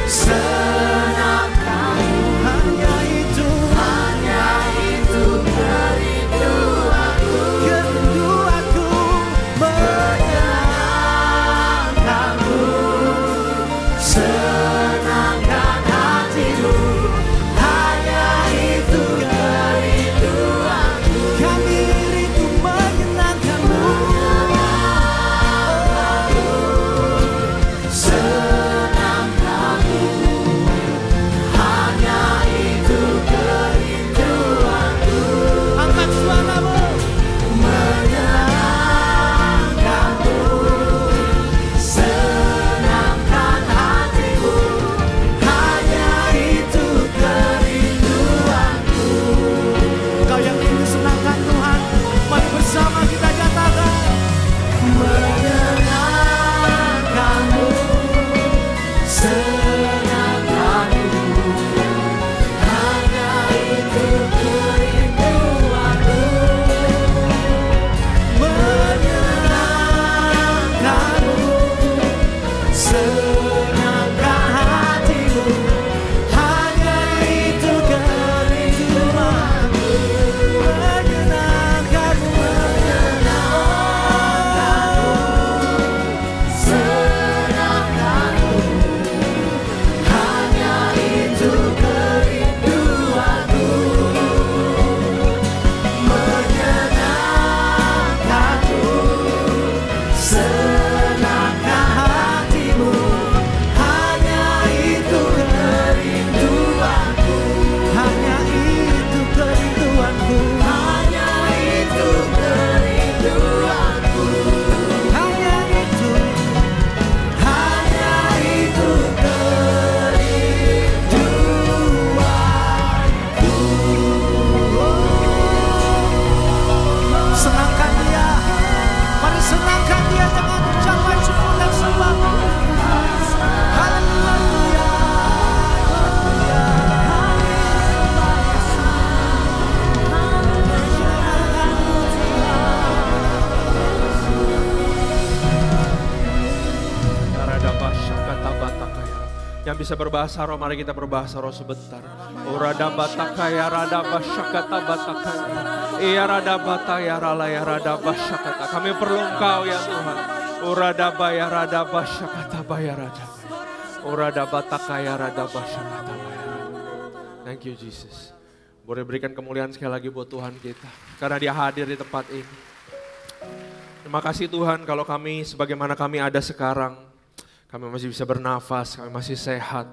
senangkanmu, hanya itu kerinduanku, kerinduanku. Menyenangkanmu, senangkan hatimu, hanya itu kerinduanku. Kami rindu menyenangkanmu, senangkanmu, hanya itu kerinduanku. Angkat suaramu, menyenangkanmu, senangkan hatimu, hanya itu kerinduanku. Kau yang rindu senangkan Tuhan, mari bersama kita katakan, menyenangkanmu, senangkanmu, hanya itu kerinduanku. Menyenangkanmu, senangkan hatimu, hanya itu kerinduanku. Menyenangkanmu, senangkanmu, hanya itu kerinduanku. Menyenangkanmu, senangkan hatimu, hanya itu kerinduanku. Hanya itu kerinduanku. Hanya itu kerinduanku. Hanya itu kerinduanku. Senangkan dia, mari senangkan dia dengan ucapan syukur dan sembah. Haleluya. Yang bisa berbahasa roh, mari kita berbahasa roh sebentar. Urada batakaya rada basyakata batakaya. Iya rada bataya ralaya rada basyakata. Kami perlu Engkau ya Tuhan. Urada baya rada basyakata baya rada. Urada batakaya rada basyakata baya rada. Thank you Jesus. Boleh berikan kemuliaan sekali lagi buat Tuhan kita. Karena Dia hadir di tempat ini. Terima kasih Tuhan kalau kami sebagaimana kami ada sekarang. Kami masih bisa bernafas, kami masih sehat.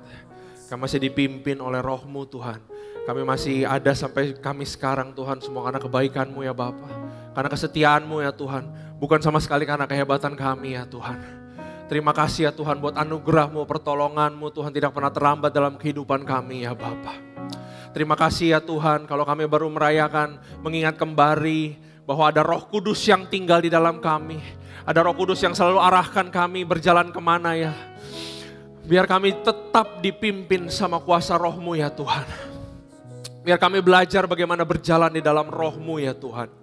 Kami masih dipimpin oleh Roh-Mu Tuhan. Kami masih ada sampai kami sekarang Tuhan, semua karena kebaikan-Mu ya Bapa. Karena kesetiaan-Mu ya Tuhan. Bukan sama sekali karena kehebatan kami ya Tuhan. Terima kasih ya Tuhan buat anugerah-Mu, pertolongan-Mu Tuhan tidak pernah terlambat dalam kehidupan kami ya Bapa. Terima kasih ya Tuhan kalau kami baru merayakan, mengingat kembali bahwa ada Roh Kudus yang tinggal di dalam kami. Ada Roh Kudus yang selalu arahkan kami berjalan kemana ya. Biar kami tetap dipimpin sama kuasa Roh-Mu ya Tuhan. Biar kami belajar bagaimana berjalan di dalam Roh-Mu ya Tuhan.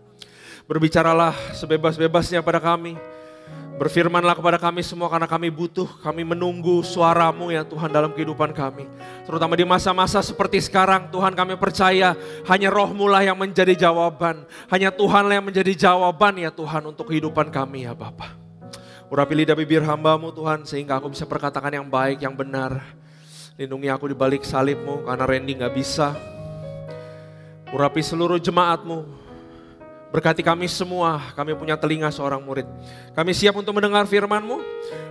Berbicaralah sebebas-bebasnya pada kami. Berfirmanlah kepada kami semua karena kami butuh, kami menunggu suara-Mu ya Tuhan dalam kehidupan kami. Terutama di masa-masa seperti sekarang Tuhan, kami percaya hanya Roh-Mu lah yang menjadi jawaban. Hanya Tuhan lah yang menjadi jawaban ya Tuhan untuk kehidupan kami ya Bapa. Urapi lidah bibir hamba-Mu Tuhan sehingga aku bisa perkatakan yang baik, yang benar. Lindungi aku di balik salib-Mu karena Randy gak bisa. Urapi seluruh jemaat-Mu. Berkati kami semua, kami punya telinga seorang murid. Kami siap untuk mendengar firman-Mu.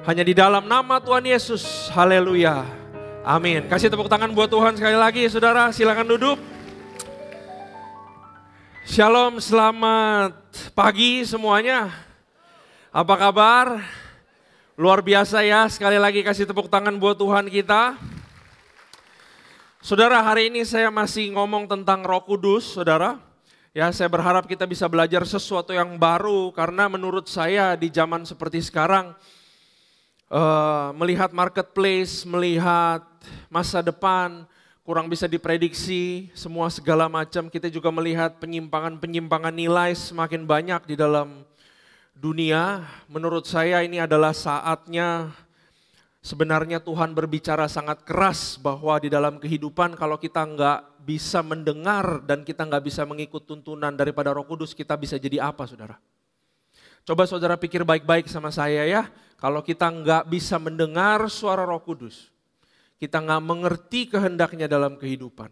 Hanya di dalam nama Tuhan Yesus. Haleluya. Amin. Kasih tepuk tangan buat Tuhan sekali lagi saudara. Silakan duduk. Shalom, selamat pagi semuanya. Apa kabar? Luar biasa ya, sekali lagi kasih tepuk tangan buat Tuhan kita. Saudara, hari ini saya masih ngomong tentang Roh Kudus, saudara. Ya, saya berharap kita bisa belajar sesuatu yang baru karena menurut saya di zaman seperti sekarang melihat marketplace, melihat masa depan kurang bisa diprediksi, semua segala macam. Kita juga melihat penyimpangan-penyimpangan nilai semakin banyak di dalam dunia. Menurut saya ini adalah saatnya sebenarnya Tuhan berbicara sangat keras bahwa di dalam kehidupan kalau kita nggak bisa mendengar dan kita nggak bisa mengikut tuntunan daripada Roh Kudus, kita bisa jadi apa saudara? Coba saudara pikir baik-baik sama saya ya. Kalau kita nggak bisa mendengar suara Roh Kudus, kita nggak mengerti kehendaknya dalam kehidupan,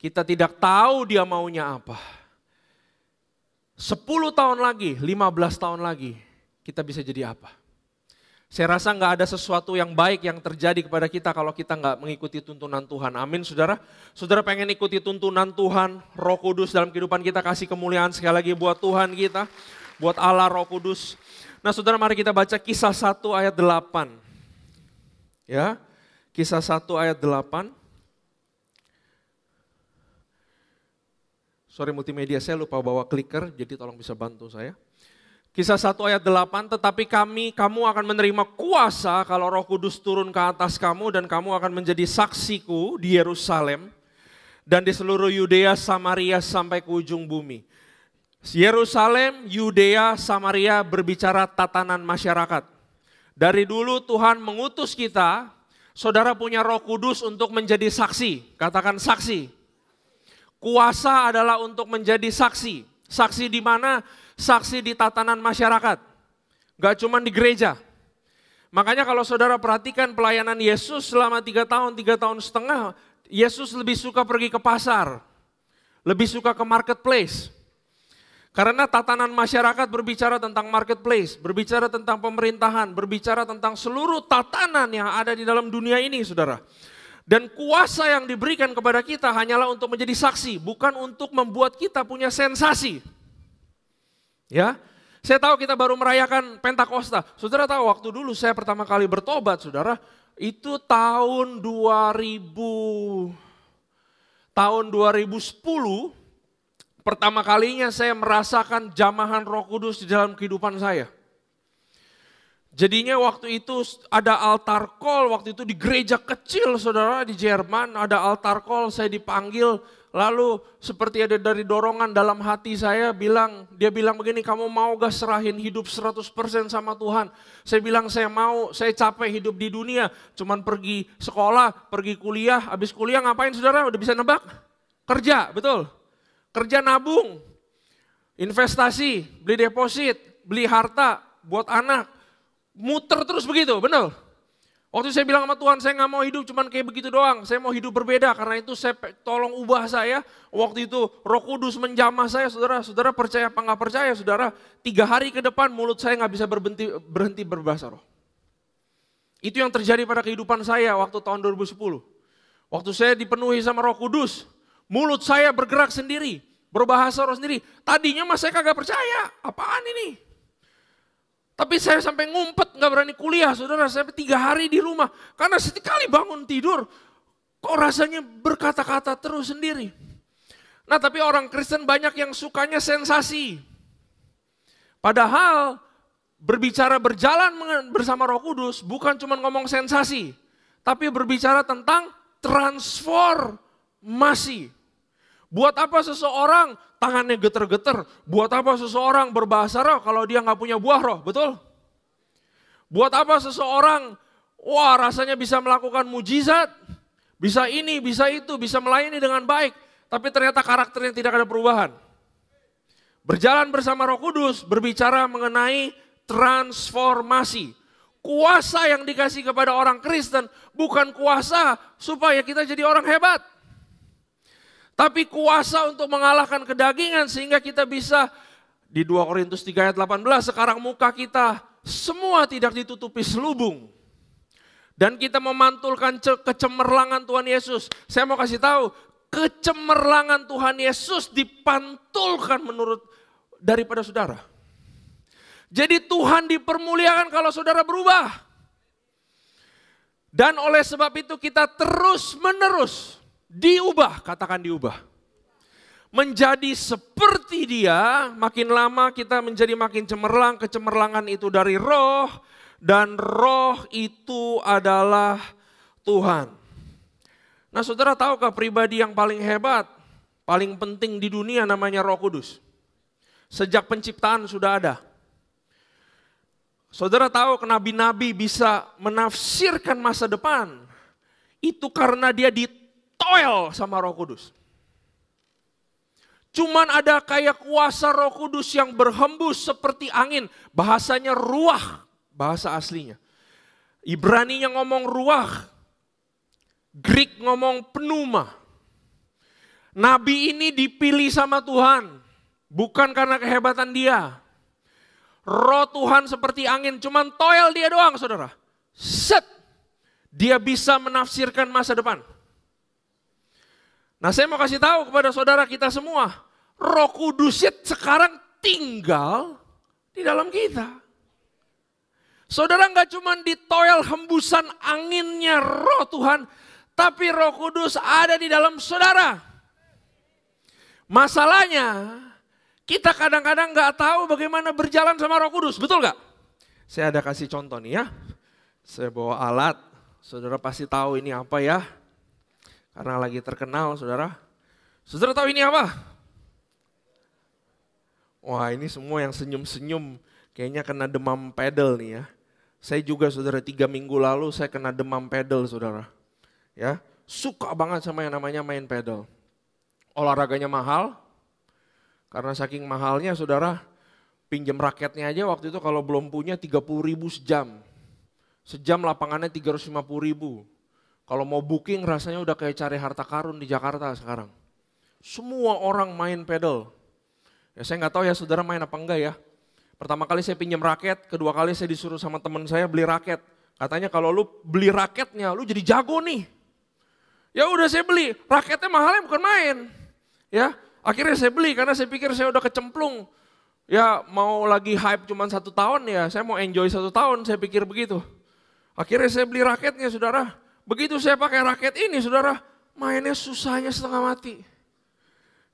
kita tidak tahu dia maunya apa. 10 tahun lagi, 15 tahun lagi, kita bisa jadi apa? Saya rasa nggak ada sesuatu yang baik yang terjadi kepada kita kalau kita nggak mengikuti tuntunan Tuhan. Amin saudara. Saudara pengen ikuti tuntunan Tuhan, Roh Kudus dalam kehidupan kita, kasih kemuliaan sekali lagi buat Tuhan kita, buat Allah Roh Kudus. Nah saudara, mari kita baca Kisah 1 ayat 8. Ya, Kisah 1 ayat 8. Sorry multimedia saya lupa bawa clicker, jadi tolong bisa bantu saya. Kisah 1 ayat 8, tetapi kamu akan menerima kuasa kalau Roh Kudus turun ke atas kamu dan kamu akan menjadi saksiku di Yerusalem dan di seluruh Yudea, Samaria sampai ke ujung bumi. Yerusalem, Yudea, Samaria berbicara tatanan masyarakat. Dari dulu Tuhan mengutus kita, saudara punya Roh Kudus untuk menjadi saksi, katakan saksi. Kuasa adalah untuk menjadi saksi. Saksi di mana? Saksi di tatanan masyarakat, gak cuma di gereja. Makanya kalau saudara perhatikan pelayanan Yesus selama 3 tahun setengah, Yesus lebih suka pergi ke pasar, lebih suka ke marketplace. Karena tatanan masyarakat berbicara tentang marketplace, berbicara tentang pemerintahan, berbicara tentang seluruh tatanan yang ada di dalam dunia ini saudara. Dan kuasa yang diberikan kepada kita hanyalah untuk menjadi saksi, bukan untuk membuat kita punya sensasi. Ya, saya tahu kita baru merayakan Pentakosta. Saudara tahu waktu dulu saya pertama kali bertobat, saudara, itu tahun 2010, pertama kalinya saya merasakan jamahan Roh Kudus di dalam kehidupan saya. Jadinya waktu itu ada altar call, waktu itu di gereja kecil saudara di Jerman, ada altar call, saya dipanggil. Lalu seperti ada dari dorongan dalam hati saya dia bilang begini, kamu mau gak serahin hidup 100% sama Tuhan? Saya bilang saya mau, saya capek hidup di dunia, cuman pergi sekolah, pergi kuliah, habis kuliah ngapain saudara? Udah bisa nebak? Kerja, betul. Kerja nabung, investasi, beli deposit, beli harta buat anak, muter terus begitu, benar? Waktu saya bilang sama Tuhan, saya gak mau hidup cuman kayak begitu doang. Saya mau hidup berbeda, karena itu saya tolong ubah saya. Waktu itu Roh Kudus menjamah saya, saudara. Saudara percaya apa gak percaya, saudara? 3 hari ke depan mulut saya gak bisa berhenti berbahasa roh. Itu yang terjadi pada kehidupan saya waktu tahun 2010. Waktu saya dipenuhi sama Roh Kudus, mulut saya bergerak sendiri, berbahasa roh sendiri. Tadinya mas saya kagak percaya, apaan ini? Tapi saya sampai ngumpet, gak berani kuliah saudara, saya 3 hari di rumah. Karena sekali bangun tidur, kok rasanya berkata-kata terus sendiri. Nah tapi orang Kristen banyak yang sukanya sensasi. Padahal berbicara berjalan bersama Roh Kudus bukan cuma ngomong sensasi. Tapi berbicara tentang transformasi. Buat apa seseorang tangannya geter-geter? Buat apa seseorang berbahasa roh kalau dia nggak punya buah roh, betul? Buat apa seseorang, wah rasanya bisa melakukan mujizat, bisa ini, bisa itu, bisa melayani dengan baik, tapi ternyata karakternya tidak ada perubahan. Berjalan bersama Roh Kudus berbicara mengenai transformasi. Kuasa yang dikasih kepada orang Kristen bukan kuasa supaya kita jadi orang hebat. Tapi kuasa untuk mengalahkan kedagingan sehingga kita bisa, di 2 Korintus 3 ayat 18, sekarang muka kita semua tidak ditutupi selubung. Dan kita memantulkan kecemerlangan Tuhan Yesus. Saya mau kasih tahu, kecemerlangan Tuhan Yesus dipantulkan daripada saudara. Jadi Tuhan dipermuliakan kalau saudara berubah. Dan oleh sebab itu kita terus menerus diubah, katakan diubah. Menjadi seperti Dia, makin lama kita menjadi makin cemerlang, kecemerlangan itu dari roh, dan roh itu adalah Tuhan. Nah saudara tahukah pribadi yang paling hebat, paling penting di dunia namanya Roh Kudus. Sejak penciptaan sudah ada. Saudara tahu nabi-nabi bisa menafsirkan masa depan, itu karena dia ditoel sama Roh Kudus. Cuman ada kayak kuasa Roh Kudus yang berhembus seperti angin. Bahasanya ruah, bahasa aslinya. Ibraninya ngomong ruah, Greek ngomong pneuma. Nabi ini dipilih sama Tuhan, bukan karena kehebatan dia. Roh Tuhan seperti angin, cuman toel dia doang saudara. Set, dia bisa menafsirkan masa depan. Nah saya mau kasih tahu kepada saudara kita semua, Roh Kudus sekarang tinggal di dalam kita. Saudara nggak cuma ditoel hembusan anginnya Roh Tuhan, tapi Roh Kudus ada di dalam saudara. Masalahnya kita kadang-kadang nggak tahu bagaimana berjalan sama Roh Kudus, betul nggak? Saya ada kasih contoh nih ya. Saya bawa alat, saudara pasti tahu ini apa ya. Karena lagi terkenal saudara. Saudara tahu ini apa? Wah ini semua yang senyum-senyum kayaknya kena demam pedal nih ya. Saya juga saudara 3 minggu lalu saya kena demam pedal saudara. Ya, suka banget sama yang namanya main pedal. Olahraganya mahal. Karena saking mahalnya saudara, pinjam raketnya aja waktu itu kalau belum punya 30.000 sejam. Sejam lapangannya 350.000. Kalau mau booking rasanya udah kayak cari harta karun di Jakarta sekarang. Semua orang main pedal. Ya saya nggak tahu ya saudara main apa enggak ya. Pertama kali saya pinjam raket, kedua kali saya disuruh sama teman saya beli raket. Katanya kalau lu beli raketnya, lu jadi jago nih. Ya udah saya beli, raketnya mahalnya bukan main. Ya, akhirnya saya beli karena saya pikir saya udah kecemplung. Ya mau lagi hype cuma 1 tahun ya, saya mau enjoy 1 tahun, saya pikir begitu. Akhirnya saya beli raketnya saudara. Begitu saya pakai raket ini saudara, mainnya susahnya setengah mati.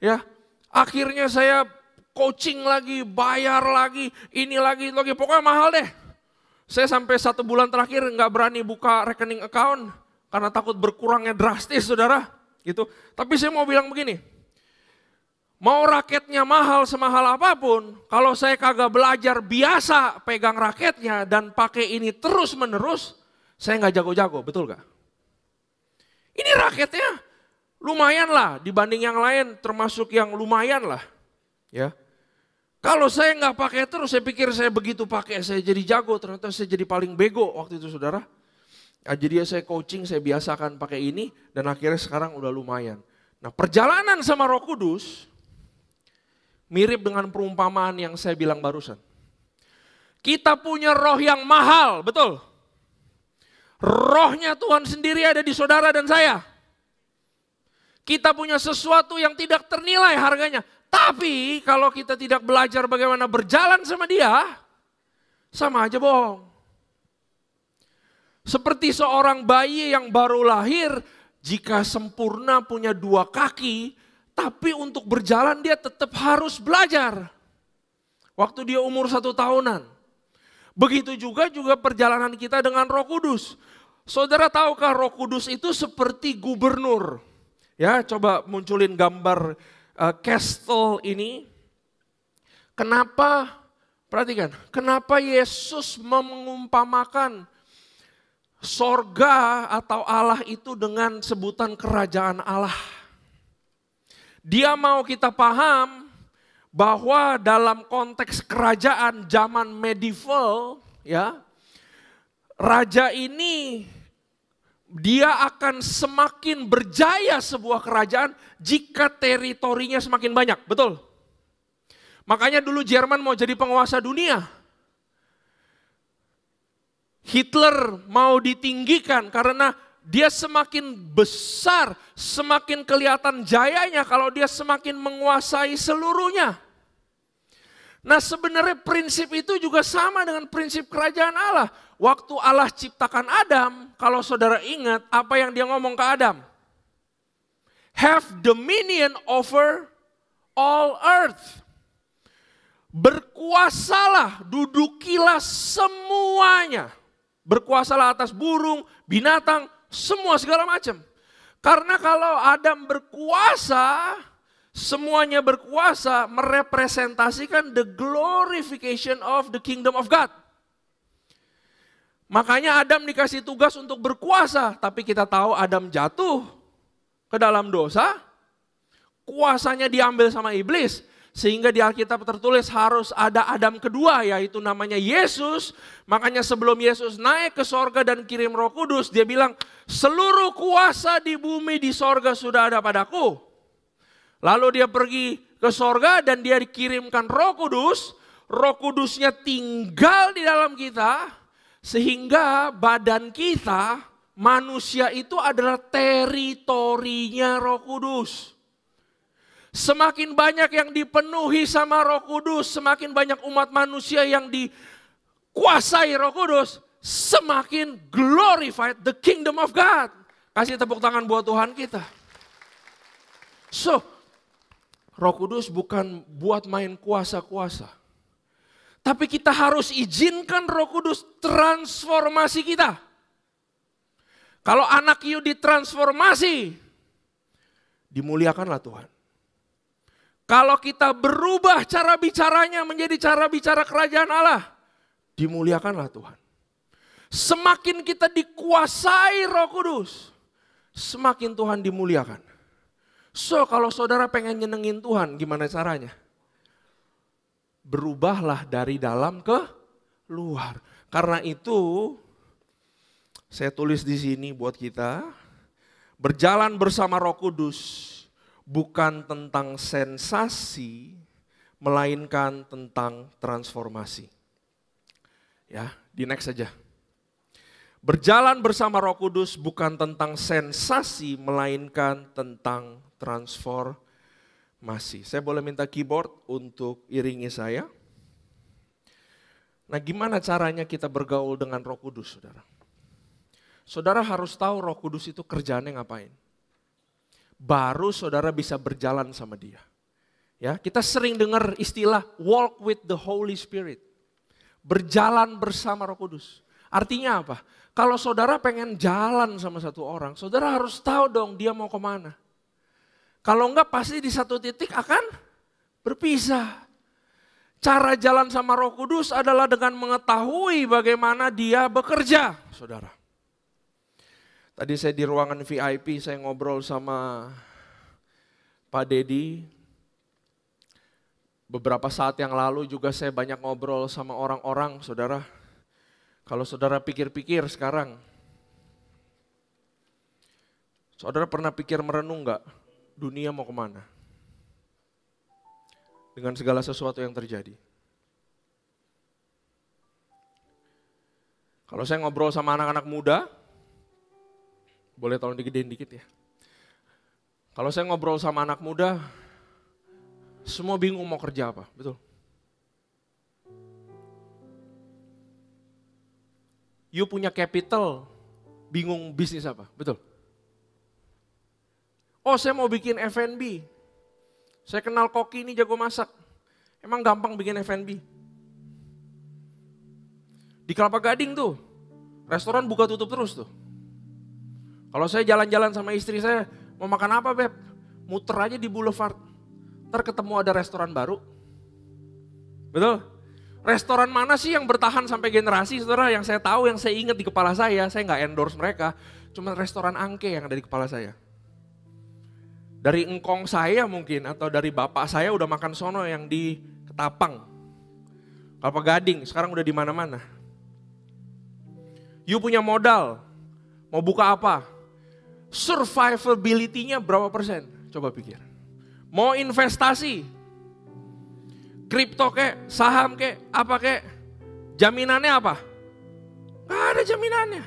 Ya, akhirnya saya coaching lagi, bayar lagi, ini lagi, pokoknya mahal deh. Saya sampai 1 bulan terakhir nggak berani buka rekening account karena takut berkurangnya drastis saudara. Gitu. Tapi saya mau bilang begini, mau raketnya mahal semahal apapun, kalau saya kagak belajar biasa pegang raketnya dan pakai ini terus menerus, saya nggak jago-jago, betul gak? Ini raketnya lumayan lah dibanding yang lain, termasuk yang lumayan lah. Ya, kalau saya nggak pakai terus, saya pikir saya begitu pakai saya jadi jago, ternyata saya jadi paling bego waktu itu saudara. Ya, jadi saya coaching, saya biasakan pakai ini dan akhirnya sekarang udah lumayan. Nah perjalanan sama Roh Kudus mirip dengan perumpamaan yang saya bilang barusan. Kita punya roh yang mahal, betul? Rohnya Tuhan sendiri ada di saudara dan saya. Kita punya sesuatu yang tidak ternilai harganya. Tapi kalau kita tidak belajar bagaimana berjalan sama dia, sama aja bohong. Seperti seorang bayi yang baru lahir, jika sempurna punya 2 kaki, tapi untuk berjalan dia tetap harus belajar. Waktu dia umur 1 tahunan. Begitu juga perjalanan kita dengan Roh Kudus. Saudara tahukah Roh Kudus itu seperti gubernur? Ya, coba munculin gambar castle ini. Kenapa Perhatikan, kenapa Yesus mengumpamakan sorga atau Allah itu dengan sebutan kerajaan Allah. Dia mau kita paham bahwa dalam konteks kerajaan zaman medieval, ya, raja ini dia akan semakin berjaya sebuah kerajaan jika teritorinya semakin banyak, betul? Makanya dulu Jerman mau jadi penguasa dunia. Hitler mau ditinggikan karena dia semakin besar, semakin kelihatan jayanya kalau dia semakin menguasai seluruhnya. Nah sebenarnya prinsip itu juga sama dengan prinsip kerajaan Allah. Waktu Allah ciptakan Adam, kalau saudara ingat apa yang dia ngomong ke Adam. Have dominion over all earth. Berkuasalah, dudukilah semuanya. Berkuasalah atas burung, binatang, semua segala macam. Karena kalau Adam berkuasa, semuanya berkuasa merepresentasikan the glorification of the kingdom of God. Makanya Adam dikasih tugas untuk berkuasa, tapi kita tahu Adam jatuh ke dalam dosa, kuasanya diambil sama iblis. Sehingga di Alkitab tertulis harus ada Adam kedua, yaitu namanya Yesus. Makanya sebelum Yesus naik ke sorga dan kirim Roh Kudus, dia bilang seluruh kuasa di bumi di sorga sudah ada padaku. Lalu dia pergi ke sorga dan dia dikirimkan Roh Kudus. Roh Kudusnya tinggal di dalam kita, sehingga badan kita, manusia itu adalah teritorinya Roh Kudus. Semakin banyak yang dipenuhi sama Roh Kudus, semakin banyak umat manusia yang dikuasai Roh Kudus, semakin glorified the kingdom of God. Kasih tepuk tangan buat Tuhan kita. So, Roh Kudus bukan buat main kuasa-kuasa. Tapi kita harus izinkan Roh Kudus transformasi kita. Kalau anak you ditransformasi, dimuliakanlah Tuhan. Kalau kita berubah cara bicaranya menjadi cara bicara kerajaan Allah, dimuliakanlah Tuhan. Semakin kita dikuasai Roh Kudus, semakin Tuhan dimuliakan. So kalau saudara pengen nyenengin Tuhan, gimana caranya? Berubahlah dari dalam ke luar. Karena itu, saya tulis di sini buat kita, berjalan bersama Roh Kudus bukan tentang sensasi, melainkan tentang transformasi. Ya, di next saja. Berjalan bersama Roh Kudus bukan tentang sensasi, melainkan tentang transformasi. Saya boleh minta keyboard untuk iringi saya? Nah, gimana caranya kita bergaul dengan Roh Kudus, saudara? Saudara harus tahu Roh Kudus itu kerjaannya ngapain. Baru saudara bisa berjalan sama dia. Ya, kita sering dengar istilah walk with the Holy Spirit. Berjalan bersama Roh Kudus. Artinya apa? Kalau saudara pengen jalan sama satu orang, saudara harus tahu dong dia mau kemana. Kalau enggak pasti di satu titik akan berpisah. Cara jalan sama Roh Kudus adalah dengan mengetahui bagaimana dia bekerja, saudara. Tadi saya di ruangan VIP, saya ngobrol sama Pak Dedi. Beberapa saat yang lalu juga saya banyak ngobrol sama orang-orang, saudara. Kalau saudara pikir-pikir sekarang, saudara pernah pikir merenung gak dunia mau kemana? Dengan segala sesuatu yang terjadi. Kalau saya ngobrol sama anak-anak muda, boleh tolong digedein dikit ya. Kalau saya ngobrol sama anak muda, semua bingung mau kerja apa, betul? You punya capital, bingung bisnis apa, betul? Oh saya mau bikin F&B, saya kenal koki ini jago masak, emang gampang bikin F&B? Di Kelapa Gading tuh, restoran buka tutup terus tuh. Kalau saya jalan-jalan sama istri saya, mau makan apa Beb? Muter aja di Boulevard, ntar ketemu ada restoran baru. Betul? Restoran mana sih yang bertahan sampai generasi, saudara? Yang saya tahu, yang saya ingat di kepala saya nggak endorse mereka. Cuma restoran angke yang ada di kepala saya. Dari engkong saya mungkin, atau dari bapak saya udah makan sono yang di Ketapang. Kelapa Gading, sekarang udah di mana-mana. You punya modal, mau buka apa? Survivability-nya berapa persen? Coba pikir. Mau investasi, kripto kek, saham kek, apa kek, jaminannya apa? Gak ada jaminannya.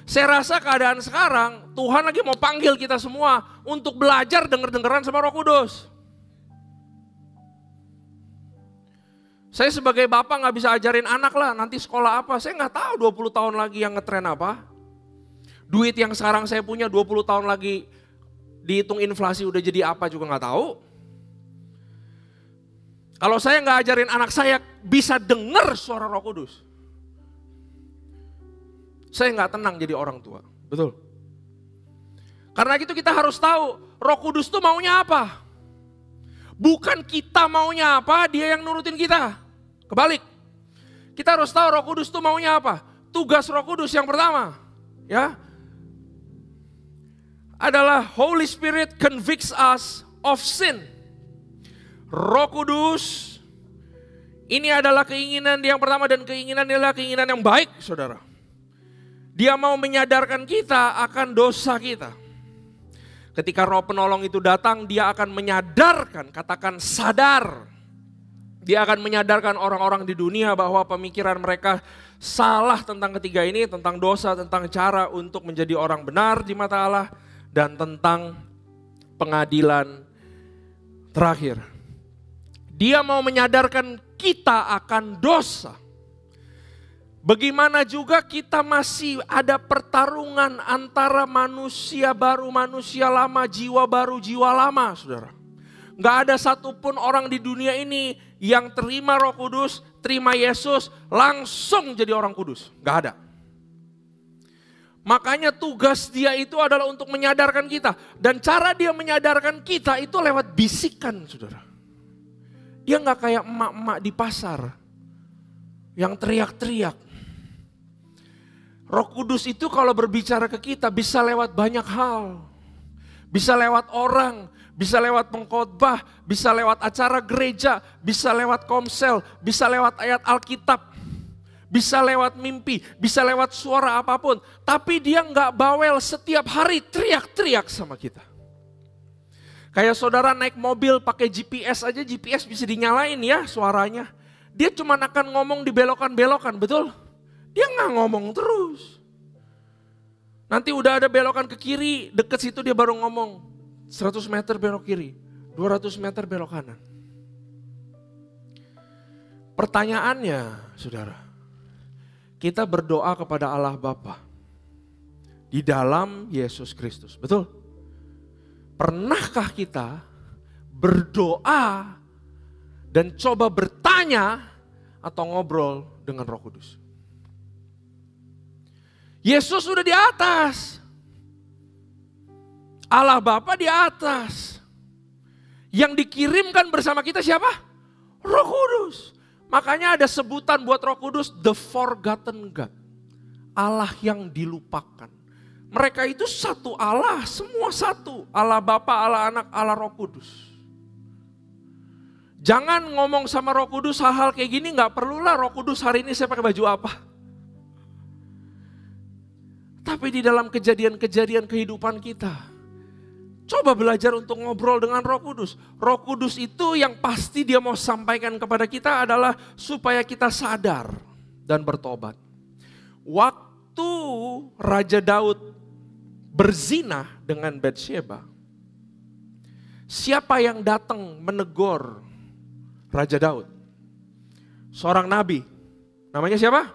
Saya rasa keadaan sekarang, Tuhan lagi mau panggil kita semua untuk belajar denger-dengeran sama Roh Kudus. Saya sebagai bapak gak bisa ajarin anak lah, nanti sekolah apa. Saya gak tahu 20 tahun lagi yang ngetren apa. Duit yang sekarang saya punya 20 tahun lagi dihitung inflasi udah jadi apa juga gak tahu. Kalau saya gak ajarin anak saya bisa denger suara Roh Kudus, saya gak tenang jadi orang tua, betul? Karena gitu kita harus tahu Roh Kudus tuh maunya apa. Bukan kita maunya apa, dia yang nurutin kita. Kebalik. Kita harus tahu Roh Kudus tuh maunya apa. Tugas Roh Kudus yang pertama, ya, adalah Holy Spirit convicts us of sin. Roh Kudus ini adalah keinginan yang pertama, dan keinginan adalah keinginan yang baik, saudara. Dia mau menyadarkan kita akan dosa kita. Ketika Roh Penolong itu datang, dia akan menyadarkan, katakan sadar. Dia akan menyadarkan orang-orang di dunia bahwa pemikiran mereka salah tentang ketiga ini, tentang dosa, tentang cara untuk menjadi orang benar di mata Allah, dan tentang pengadilan terakhir. Dia mau menyadarkan kita akan dosa. Bagaimana juga kita masih ada pertarungan antara manusia baru, manusia lama, jiwa baru, jiwa lama, saudara. Gak ada satupun orang di dunia ini yang terima Roh Kudus, terima Yesus, langsung jadi orang kudus. Gak ada. Makanya tugas dia itu adalah untuk menyadarkan kita. Dan cara dia menyadarkan kita itu lewat bisikan, saudara. Dia gak kayak emak-emak di pasar yang teriak-teriak. Roh Kudus itu kalau berbicara ke kita bisa lewat banyak hal. Bisa lewat orang, bisa lewat pengkhotbah, bisa lewat acara gereja, bisa lewat komsel, bisa lewat ayat Alkitab, bisa lewat mimpi, bisa lewat suara apapun. Tapi dia gak bawel setiap hari teriak-teriak sama kita. Kayak saudara naik mobil pakai GPS aja, GPS bisa dinyalain ya suaranya. Dia cuma akan ngomong di belokan-belokan, betul? Dia gak ngomong terus. Nanti udah ada belokan ke kiri, deket situ dia baru ngomong. 100 meter belok kiri, 200 meter belok kanan. Pertanyaannya, saudara, kita berdoa kepada Allah Bapa di dalam Yesus Kristus, betul? Pernahkah kita berdoa dan coba bertanya atau ngobrol dengan Roh Kudus? Yesus sudah di atas. Allah Bapa di atas. Yang dikirimkan bersama kita siapa? Roh Kudus. Makanya ada sebutan buat Roh Kudus, the forgotten God. Allah yang dilupakan. Mereka itu satu Allah, semua satu. Allah Bapa, Allah Anak, Allah Roh Kudus. Jangan ngomong sama Roh Kudus hal-hal kayak gini, gak perlulah Roh Kudus hari ini saya pakai baju apa. Tapi di dalam kejadian-kejadian kehidupan kita, coba belajar untuk ngobrol dengan Roh Kudus. Roh Kudus itu yang pasti dia mau sampaikan kepada kita adalah supaya kita sadar dan bertobat. Waktu Raja Daud berzina dengan Batsheba, siapa yang datang menegur Raja Daud? Seorang nabi. Namanya siapa?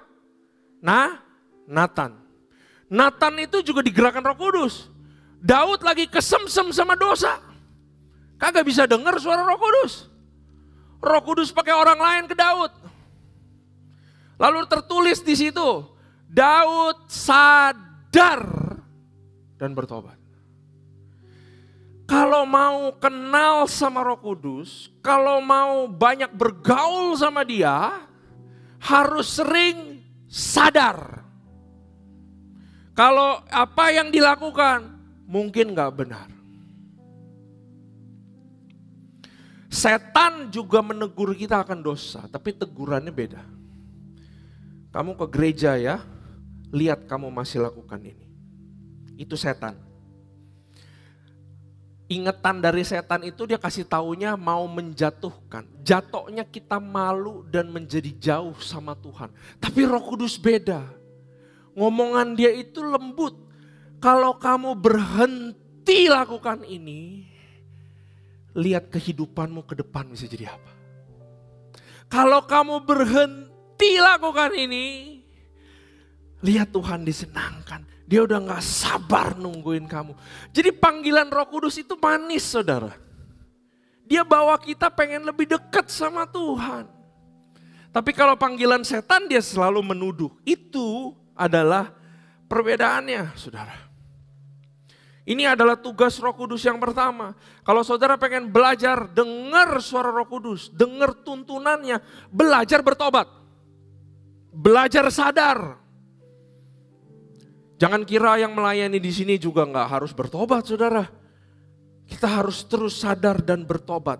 Nathan. Nathan itu juga digerakkan Roh Kudus. Daud lagi kesemsem sama dosa. Kagak bisa dengar suara Roh Kudus. Roh Kudus pakai orang lain ke Daud. Lalu tertulis di situ, Daud sadar dan bertobat. Kalau mau kenal sama Roh Kudus, kalau mau banyak bergaul sama dia, harus sering sadar. Kalau apa yang dilakukan mungkin gak benar. Setan juga menegur kita akan dosa, tapi tegurannya beda. Kamu ke gereja ya, lihat kamu masih lakukan ini. Itu setan. Ingatan dari setan itu dia kasih taunya mau menjatuhkan. Jatuhnya kita malu dan menjadi jauh sama Tuhan. Tapi Roh Kudus beda. Ngomongan dia itu lembut. Kalau kamu berhenti lakukan ini, lihat kehidupanmu ke depan bisa jadi apa. Kalau kamu berhenti lakukan ini, lihat Tuhan disenangkan. Dia udah gak sabar nungguin kamu. Jadi panggilan Roh Kudus itu manis, saudara. Dia bawa kita pengen lebih dekat sama Tuhan. Tapi kalau panggilan setan dia selalu menuduh. Itu adalah perbedaannya, saudara. Ini adalah tugas Roh Kudus yang pertama. Kalau saudara pengen belajar, dengar suara Roh Kudus, dengar tuntunannya, belajar bertobat. Belajar sadar. Jangan kira yang melayani di sini juga nggak harus bertobat, saudara. Kita harus terus sadar dan bertobat.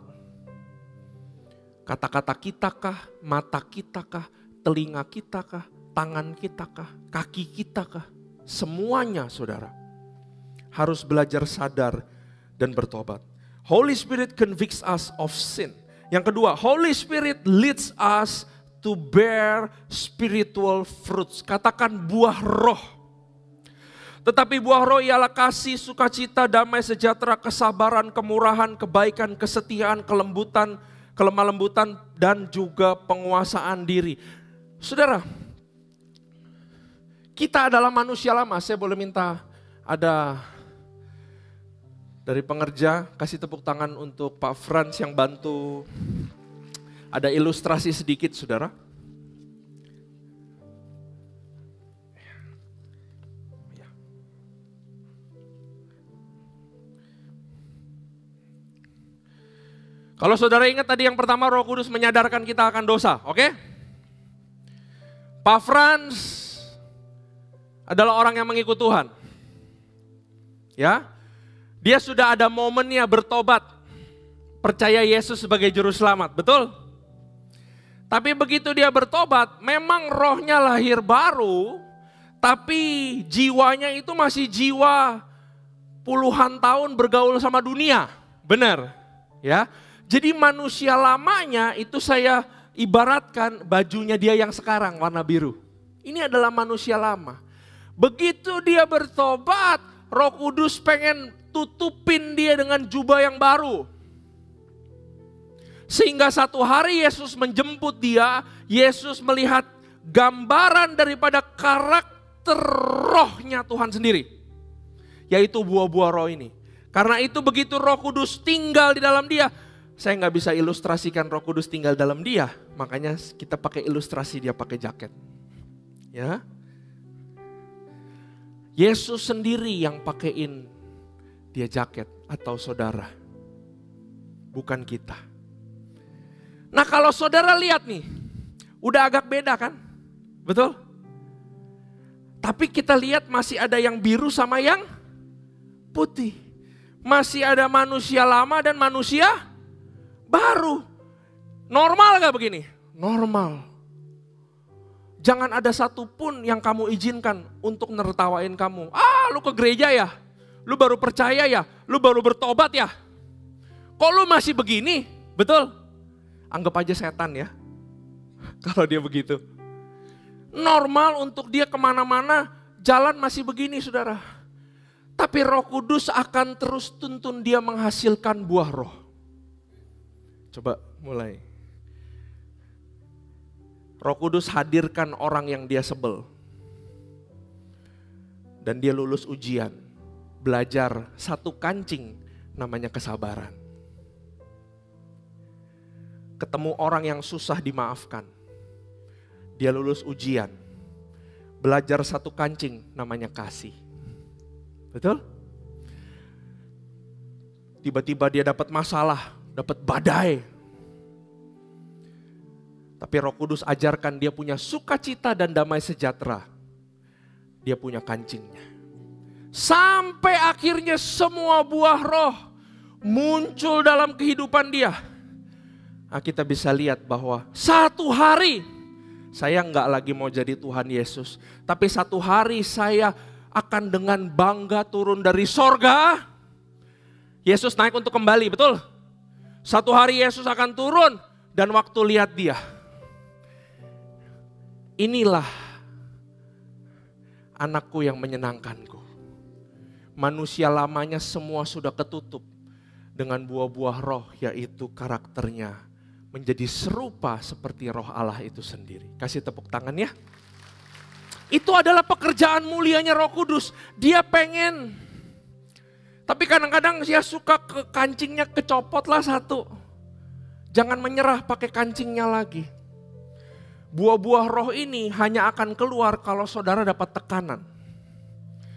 Kata-kata kita kah, mata kita kah, telinga kita kah, tangan kita kah, kaki kita kah, semuanya, saudara, harus belajar sadar dan bertobat. Holy Spirit convicts us of sin. Yang kedua, Holy Spirit leads us to bear spiritual fruits. Katakan buah roh. Tetapi buah roh ialah kasih, sukacita, damai, sejahtera, kesabaran, kemurahan, kebaikan, kesetiaan, kelembutan, kelemah lembutan, dan juga penguasaan diri. Saudara, kita adalah manusia lama. Saya boleh minta ada dari pengerja, kasih tepuk tangan untuk Pak Frans yang bantu. Ada ilustrasi sedikit, saudara. Kalau saudara ingat tadi yang pertama, Roh Kudus menyadarkan kita akan dosa, oke? Pak Frans adalah orang yang mengikut Tuhan. Ya, dia sudah ada momennya bertobat, percaya Yesus sebagai juru selamat, betul? Tapi begitu dia bertobat, memang rohnya lahir baru, tapi jiwanya itu masih jiwa puluhan tahun bergaul sama dunia, benar? Ya. Jadi manusia lamanya itu saya ibaratkan bajunya dia yang sekarang warna biru. Ini adalah manusia lama. Begitu dia bertobat, Roh Kudus pengen tutupin dia dengan jubah yang baru. Sehingga satu hari Yesus menjemput dia, Yesus melihat gambaran daripada karakter rohnya Tuhan sendiri. Yaitu buah-buah roh ini. Karena itu begitu Roh Kudus tinggal di dalam dia, saya nggak bisa ilustrasikan Roh Kudus tinggal dalam dia, makanya kita pakai ilustrasi dia pakai jaket. Ya, Yesus sendiri yang pakaiin dia jaket atau saudara, bukan kita. Nah kalau saudara lihat nih, udah agak beda kan, betul? Tapi kita lihat masih ada yang biru sama yang putih, masih ada manusia lama dan manusia baru. Normal gak begini? Normal. Jangan ada satupun yang kamu izinkan untuk nertawain kamu. Ah, lu ke gereja ya? Lu baru percaya ya? Lu baru bertobat ya? Kok lu masih begini? Betul? Anggap aja setan ya. Kalau dia begitu. Normal untuk dia kemana-mana, jalan masih begini, saudara. Tapi Roh Kudus akan terus tuntun dia menghasilkan buah roh. Coba mulai. Roh Kudus hadirkan orang yang dia sebel. Dan dia lulus ujian. Belajar satu kancing namanya kesabaran. Ketemu orang yang susah dimaafkan. Dia lulus ujian. Belajar satu kancing namanya kasih. Betul? Tiba-tiba dia dapat masalah. Dapat badai. Tapi Roh Kudus ajarkan dia punya sukacita dan damai sejahtera. Dia punya kancingnya. Sampai akhirnya semua buah roh muncul dalam kehidupan dia. Nah, kita bisa lihat bahwa satu hari saya nggak lagi mau jadi Tuhan Yesus. Tapi satu hari saya akan dengan bangga turun dari sorga. Yesus naik untuk kembali, betul? Satu hari Yesus akan turun dan waktu lihat dia. Inilah anakku yang menyenangkanku. Manusia lamanya semua sudah ketutup dengan buah-buah roh, yaitu karakternya menjadi serupa seperti roh Allah itu sendiri. Kasih tepuk tangan ya. Itu adalah pekerjaan mulianya Roh Kudus. Dia pengen. Tapi kadang-kadang dia suka kancingnya kecopot lah satu. Jangan menyerah, pakai kancingnya lagi. Buah-buah roh ini hanya akan keluar kalau saudara dapat tekanan.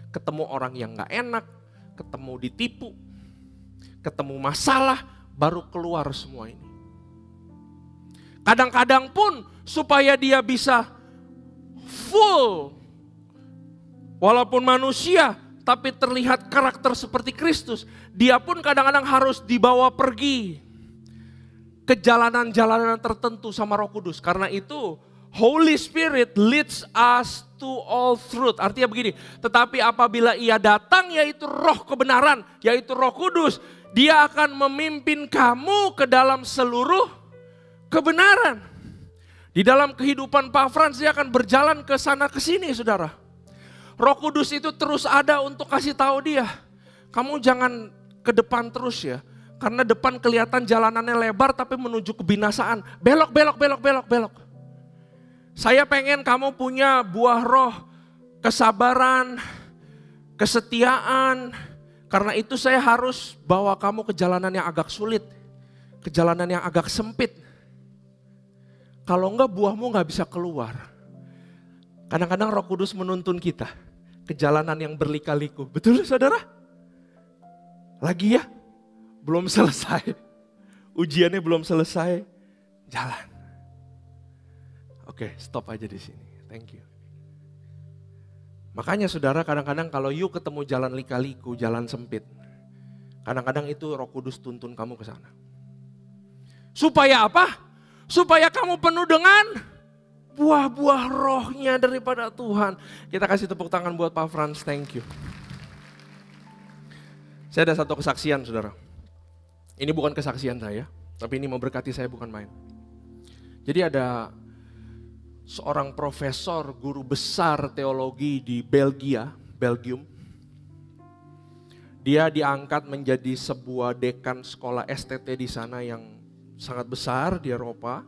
Ketemu orang yang gak enak, ketemu ditipu, ketemu masalah, baru keluar semua ini. Kadang-kadang pun supaya dia bisa full, walaupun manusia, tapi terlihat karakter seperti Kristus, dia pun kadang-kadang harus dibawa pergi ke jalanan-jalanan tertentu sama Roh Kudus. Karena itu Holy Spirit leads us to all truth. Artinya begini, tetapi apabila ia datang yaitu roh kebenaran, yaitu Roh Kudus, dia akan memimpin kamu ke dalam seluruh kebenaran. Di dalam kehidupan Pak Frans dia akan berjalan ke sana ke sini, saudara. Roh Kudus itu terus ada untuk kasih tahu dia, kamu jangan ke depan terus ya. Karena depan kelihatan jalanannya lebar tapi menuju kebinasaan. Belok, belok, belok, belok, belok. Saya pengen kamu punya buah roh, kesabaran, kesetiaan. Karena itu saya harus bawa kamu ke jalanan yang agak sulit. Ke jalanan yang agak sempit. Kalau enggak buahmu enggak bisa keluar. Kadang-kadang Roh Kudus menuntun kita ke jalanan yang berlika-liku. Betul saudara? Lagi ya? Belum selesai. Ujiannya belum selesai. Jalan. Oke, stop aja di sini. Thank you. Makanya saudara kadang-kadang kalau you ketemu jalan lika-liku, jalan sempit. Kadang-kadang itu Roh Kudus tuntun kamu ke sana. Supaya apa? Supaya kamu penuh dengan buah-buah rohnya daripada Tuhan. Kita kasih tepuk tangan buat Pak Frans, thank you. Saya ada satu kesaksian saudara. Ini bukan kesaksian saya, tapi ini memberkati saya bukan main. Jadi ada seorang profesor, guru besar teologi di Belgium. Dia diangkat menjadi sebuah dekan sekolah STT di sana yang sangat besar di Eropa.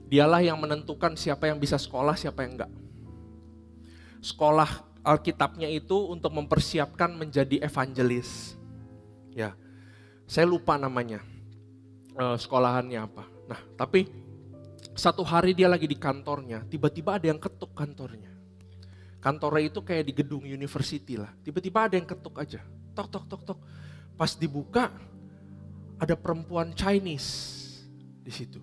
Dialah yang menentukan siapa yang bisa sekolah, siapa yang enggak. Sekolah Alkitabnya itu untuk mempersiapkan menjadi evangelis. Ya, saya lupa namanya, sekolahannya apa. Nah, tapi satu hari dia lagi di kantornya, tiba-tiba ada yang ketuk kantornya. Kantornya itu kayak di gedung university lah. Tiba-tiba ada yang ketuk aja, tok tok tok tok. Pas dibuka, ada perempuan Chinese di situ.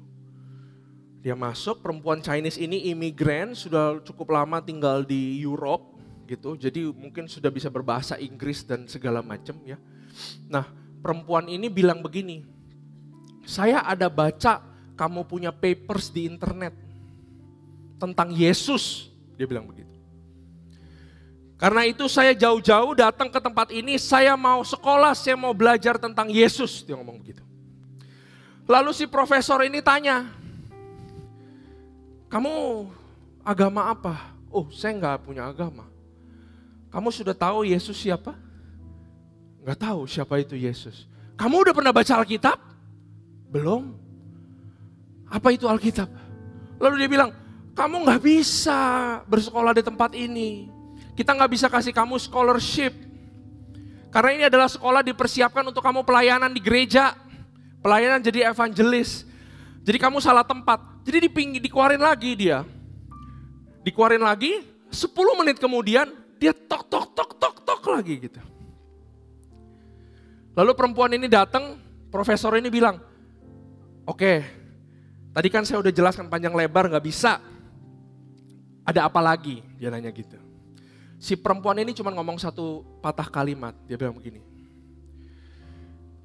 Dia masuk, perempuan Chinese ini imigran, sudah cukup lama tinggal di Europe gitu. Jadi mungkin sudah bisa berbahasa Inggris dan segala macam ya. Nah, perempuan ini bilang begini, saya ada baca kamu punya papers di internet tentang Yesus, dia bilang begitu. Karena itu saya jauh-jauh datang ke tempat ini, saya mau sekolah, saya mau belajar tentang Yesus, dia ngomong begitu. Lalu si profesor ini tanya, kamu agama apa? Oh, saya nggak punya agama. Kamu sudah tahu Yesus siapa? Nggak tahu siapa itu Yesus. Kamu udah pernah baca Alkitab? Belum. Apa itu Alkitab? Lalu dia bilang, kamu nggak bisa bersekolah di tempat ini. Kita nggak bisa kasih kamu scholarship. Karena ini adalah sekolah dipersiapkan untuk kamu pelayanan di gereja. Pelayanan jadi evangelis. Jadi kamu salah tempat. Jadi dikeluarin lagi dia. Dikeluarin lagi, 10 menit kemudian dia tok tok tok tok tok lagi gitu. Lalu perempuan ini datang, profesor ini bilang, oke, Tadi kan saya udah jelaskan panjang lebar, gak bisa. Ada apa lagi? Dia nanya gitu. Si perempuan ini cuma ngomong satu patah kalimat. Dia bilang begini.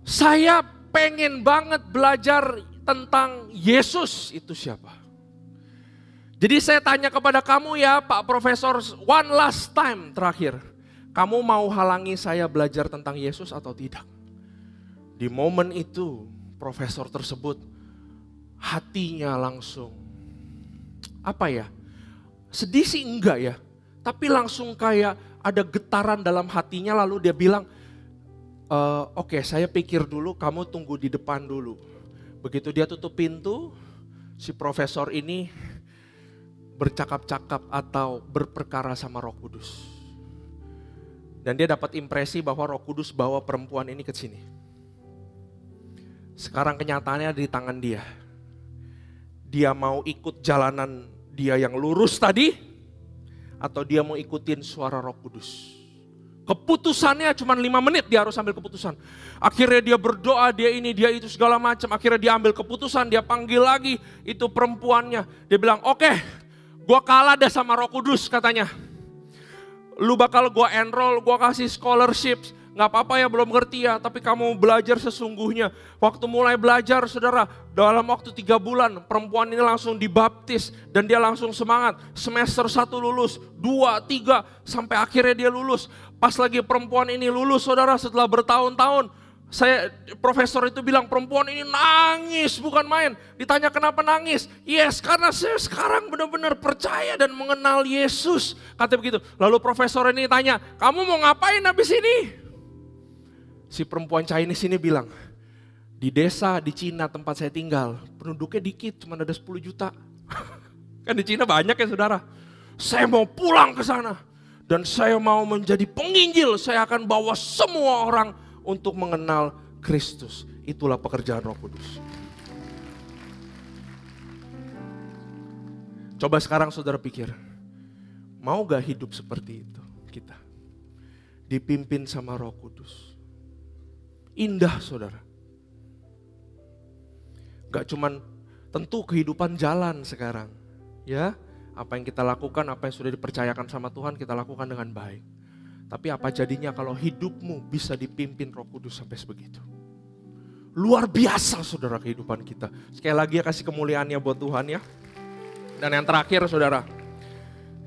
Saya pengen banget belajar tentang Yesus itu siapa. Jadi saya tanya kepada kamu ya Pak Profesor, one last time terakhir. Kamu mau halangi saya belajar tentang Yesus atau tidak? Di momen itu profesor tersebut hatinya langsung, apa ya, sedih sih enggak ya, tapi langsung kayak ada getaran dalam hatinya lalu dia bilang, oke, saya pikir dulu, kamu tunggu di depan dulu. Begitu dia tutup pintu, si profesor ini bercakap-cakap atau berperkara sama Roh Kudus. Dan dia dapat impresi bahwa Roh Kudus bawa perempuan ini ke sini. Sekarang kenyataannya ada di tangan dia. Dia mau ikut jalanan dia yang lurus tadi, atau dia mau ikutin suara Roh Kudus. Keputusannya cuma 5 menit dia harus ambil keputusan. Akhirnya dia berdoa, dia ini, dia itu segala macam. Akhirnya dia ambil keputusan, dia panggil lagi itu perempuannya. Dia bilang, oke, gua kalah deh sama Roh Kudus katanya. Lu bakal gua enroll, gua kasih scholarship. Gak apa-apa ya, belum ngerti ya, tapi kamu belajar sesungguhnya. Waktu mulai belajar saudara, dalam waktu 3 bulan perempuan ini langsung dibaptis dan dia langsung semangat. Semester 1 lulus, 2, 3, sampai akhirnya dia lulus. Pas lagi perempuan ini lulus saudara, setelah bertahun-tahun, profesor itu bilang perempuan ini nangis bukan main. Ditanya kenapa nangis? Yes, karena saya sekarang benar-benar percaya dan mengenal Yesus. Kata begitu. Lalu profesor ini tanya, kamu mau ngapain habis ini? Si perempuan Chinese ini bilang, di desa di Cina tempat saya tinggal, penduduknya dikit, cuma ada 10 juta. Kan di Cina banyak ya saudara. Saya mau pulang ke sana dan saya mau menjadi penginjil. Saya akan bawa semua orang untuk mengenal Kristus. Itulah pekerjaan Roh Kudus. Coba sekarang saudara pikir, mau gak hidup seperti itu kita? Dipimpin sama Roh Kudus. Indah saudara. Gak cuman tentu kehidupan jalan sekarang. Ya, apa yang kita lakukan, apa yang sudah dipercayakan sama Tuhan kita lakukan dengan baik. Tapi apa jadinya kalau hidupmu bisa dipimpin Roh Kudus sampai sebegitu? Luar biasa saudara kehidupan kita. Sekali lagi ya kasih kemuliaannya buat Tuhan ya. Dan yang terakhir saudara,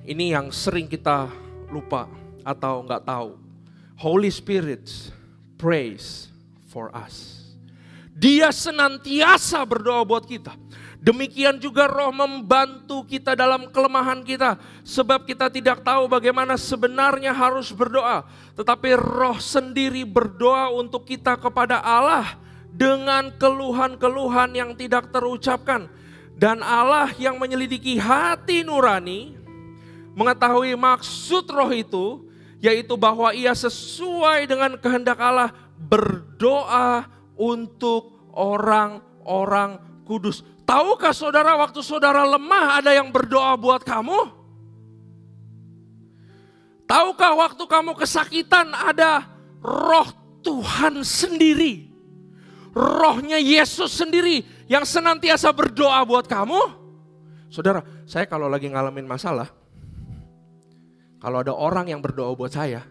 ini yang sering kita lupa atau gak tahu. Holy Spirit prays for us. Dia senantiasa berdoa buat kita. Demikian juga Roh membantu kita dalam kelemahan kita. Sebab kita tidak tahu bagaimana sebenarnya harus berdoa. Tetapi Roh sendiri berdoa untuk kita kepada Allah dengan keluhan-keluhan yang tidak terucapkan. Dan Allah yang menyelidiki hati nurani mengetahui maksud Roh itu, yaitu bahwa ia sesuai dengan kehendak Allah berdoa untuk orang-orang kudus. Tahukah saudara waktu saudara lemah ada yang berdoa buat kamu? Tahukah waktu kamu kesakitan ada Roh Tuhan sendiri, Rohnya Yesus sendiri yang senantiasa berdoa buat kamu? Saudara, saya kalau lagi ngalamin masalah, kalau ada orang yang berdoa buat saya,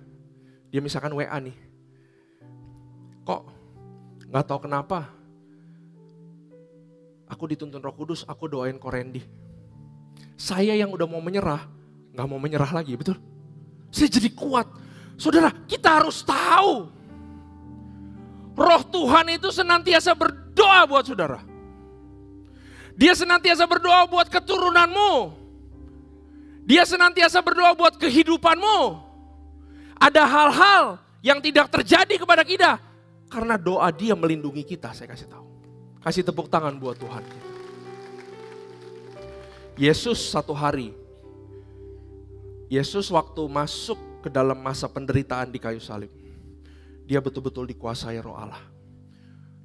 dia misalkan WA nih, kok gak tahu kenapa aku dituntun Roh Kudus, aku doain Ko Randy. Saya yang udah mau menyerah, gak mau menyerah lagi, betul? Saya jadi kuat. Saudara, kita harus tahu Roh Tuhan itu senantiasa berdoa buat saudara. Dia senantiasa berdoa buat keturunanmu. Dia senantiasa berdoa buat kehidupanmu. Ada hal-hal yang tidak terjadi kepada kita karena doa dia melindungi kita, saya kasih tahu. Kasih tepuk tangan buat Tuhan. Yesus satu hari, Yesus waktu masuk ke dalam masa penderitaan di kayu salib, dia betul-betul dikuasai Roh Allah.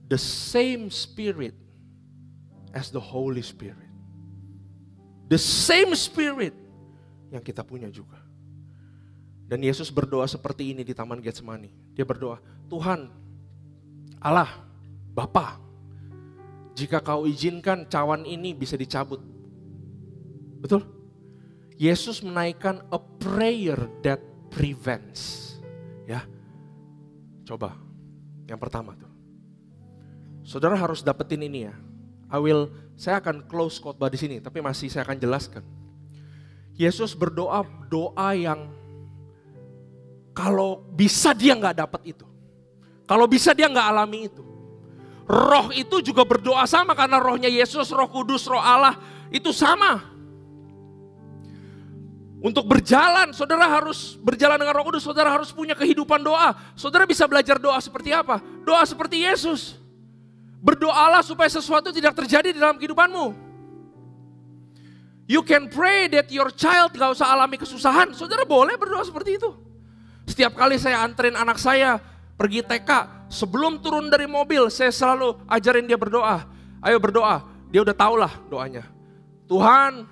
The same Spirit as the Holy Spirit. The same Spirit yang kita punya juga. Dan Yesus berdoa seperti ini di Taman Getsemani. Dia berdoa, Tuhan, Allah, Bapa, jika kau izinkan cawan ini bisa dicabut. Betul? Yesus menaikkan a prayer that prevents. Ya. Coba. Yang pertama tuh. Saudara harus dapetin ini ya. Saya akan close khotbah di sini, tapi masih saya akan jelaskan. Yesus berdoa doa yang kalau bisa dia nggak dapat itu. Kalau bisa dia nggak alami itu. Roh itu juga berdoa sama karena rohnya Yesus, Roh Kudus, Roh Allah itu sama. Untuk berjalan, saudara harus berjalan dengan Roh Kudus, saudara harus punya kehidupan doa. Saudara bisa belajar doa seperti apa? Doa seperti Yesus. Berdoalah supaya sesuatu tidak terjadi dalam kehidupanmu. You can pray that your child gak usah alami kesusahan. Saudara boleh berdoa seperti itu. Setiap kali saya anterin anak saya pergi TK, sebelum turun dari mobil, saya selalu ajarin dia berdoa. Ayo berdoa, dia udah tahu lah doanya. Tuhan,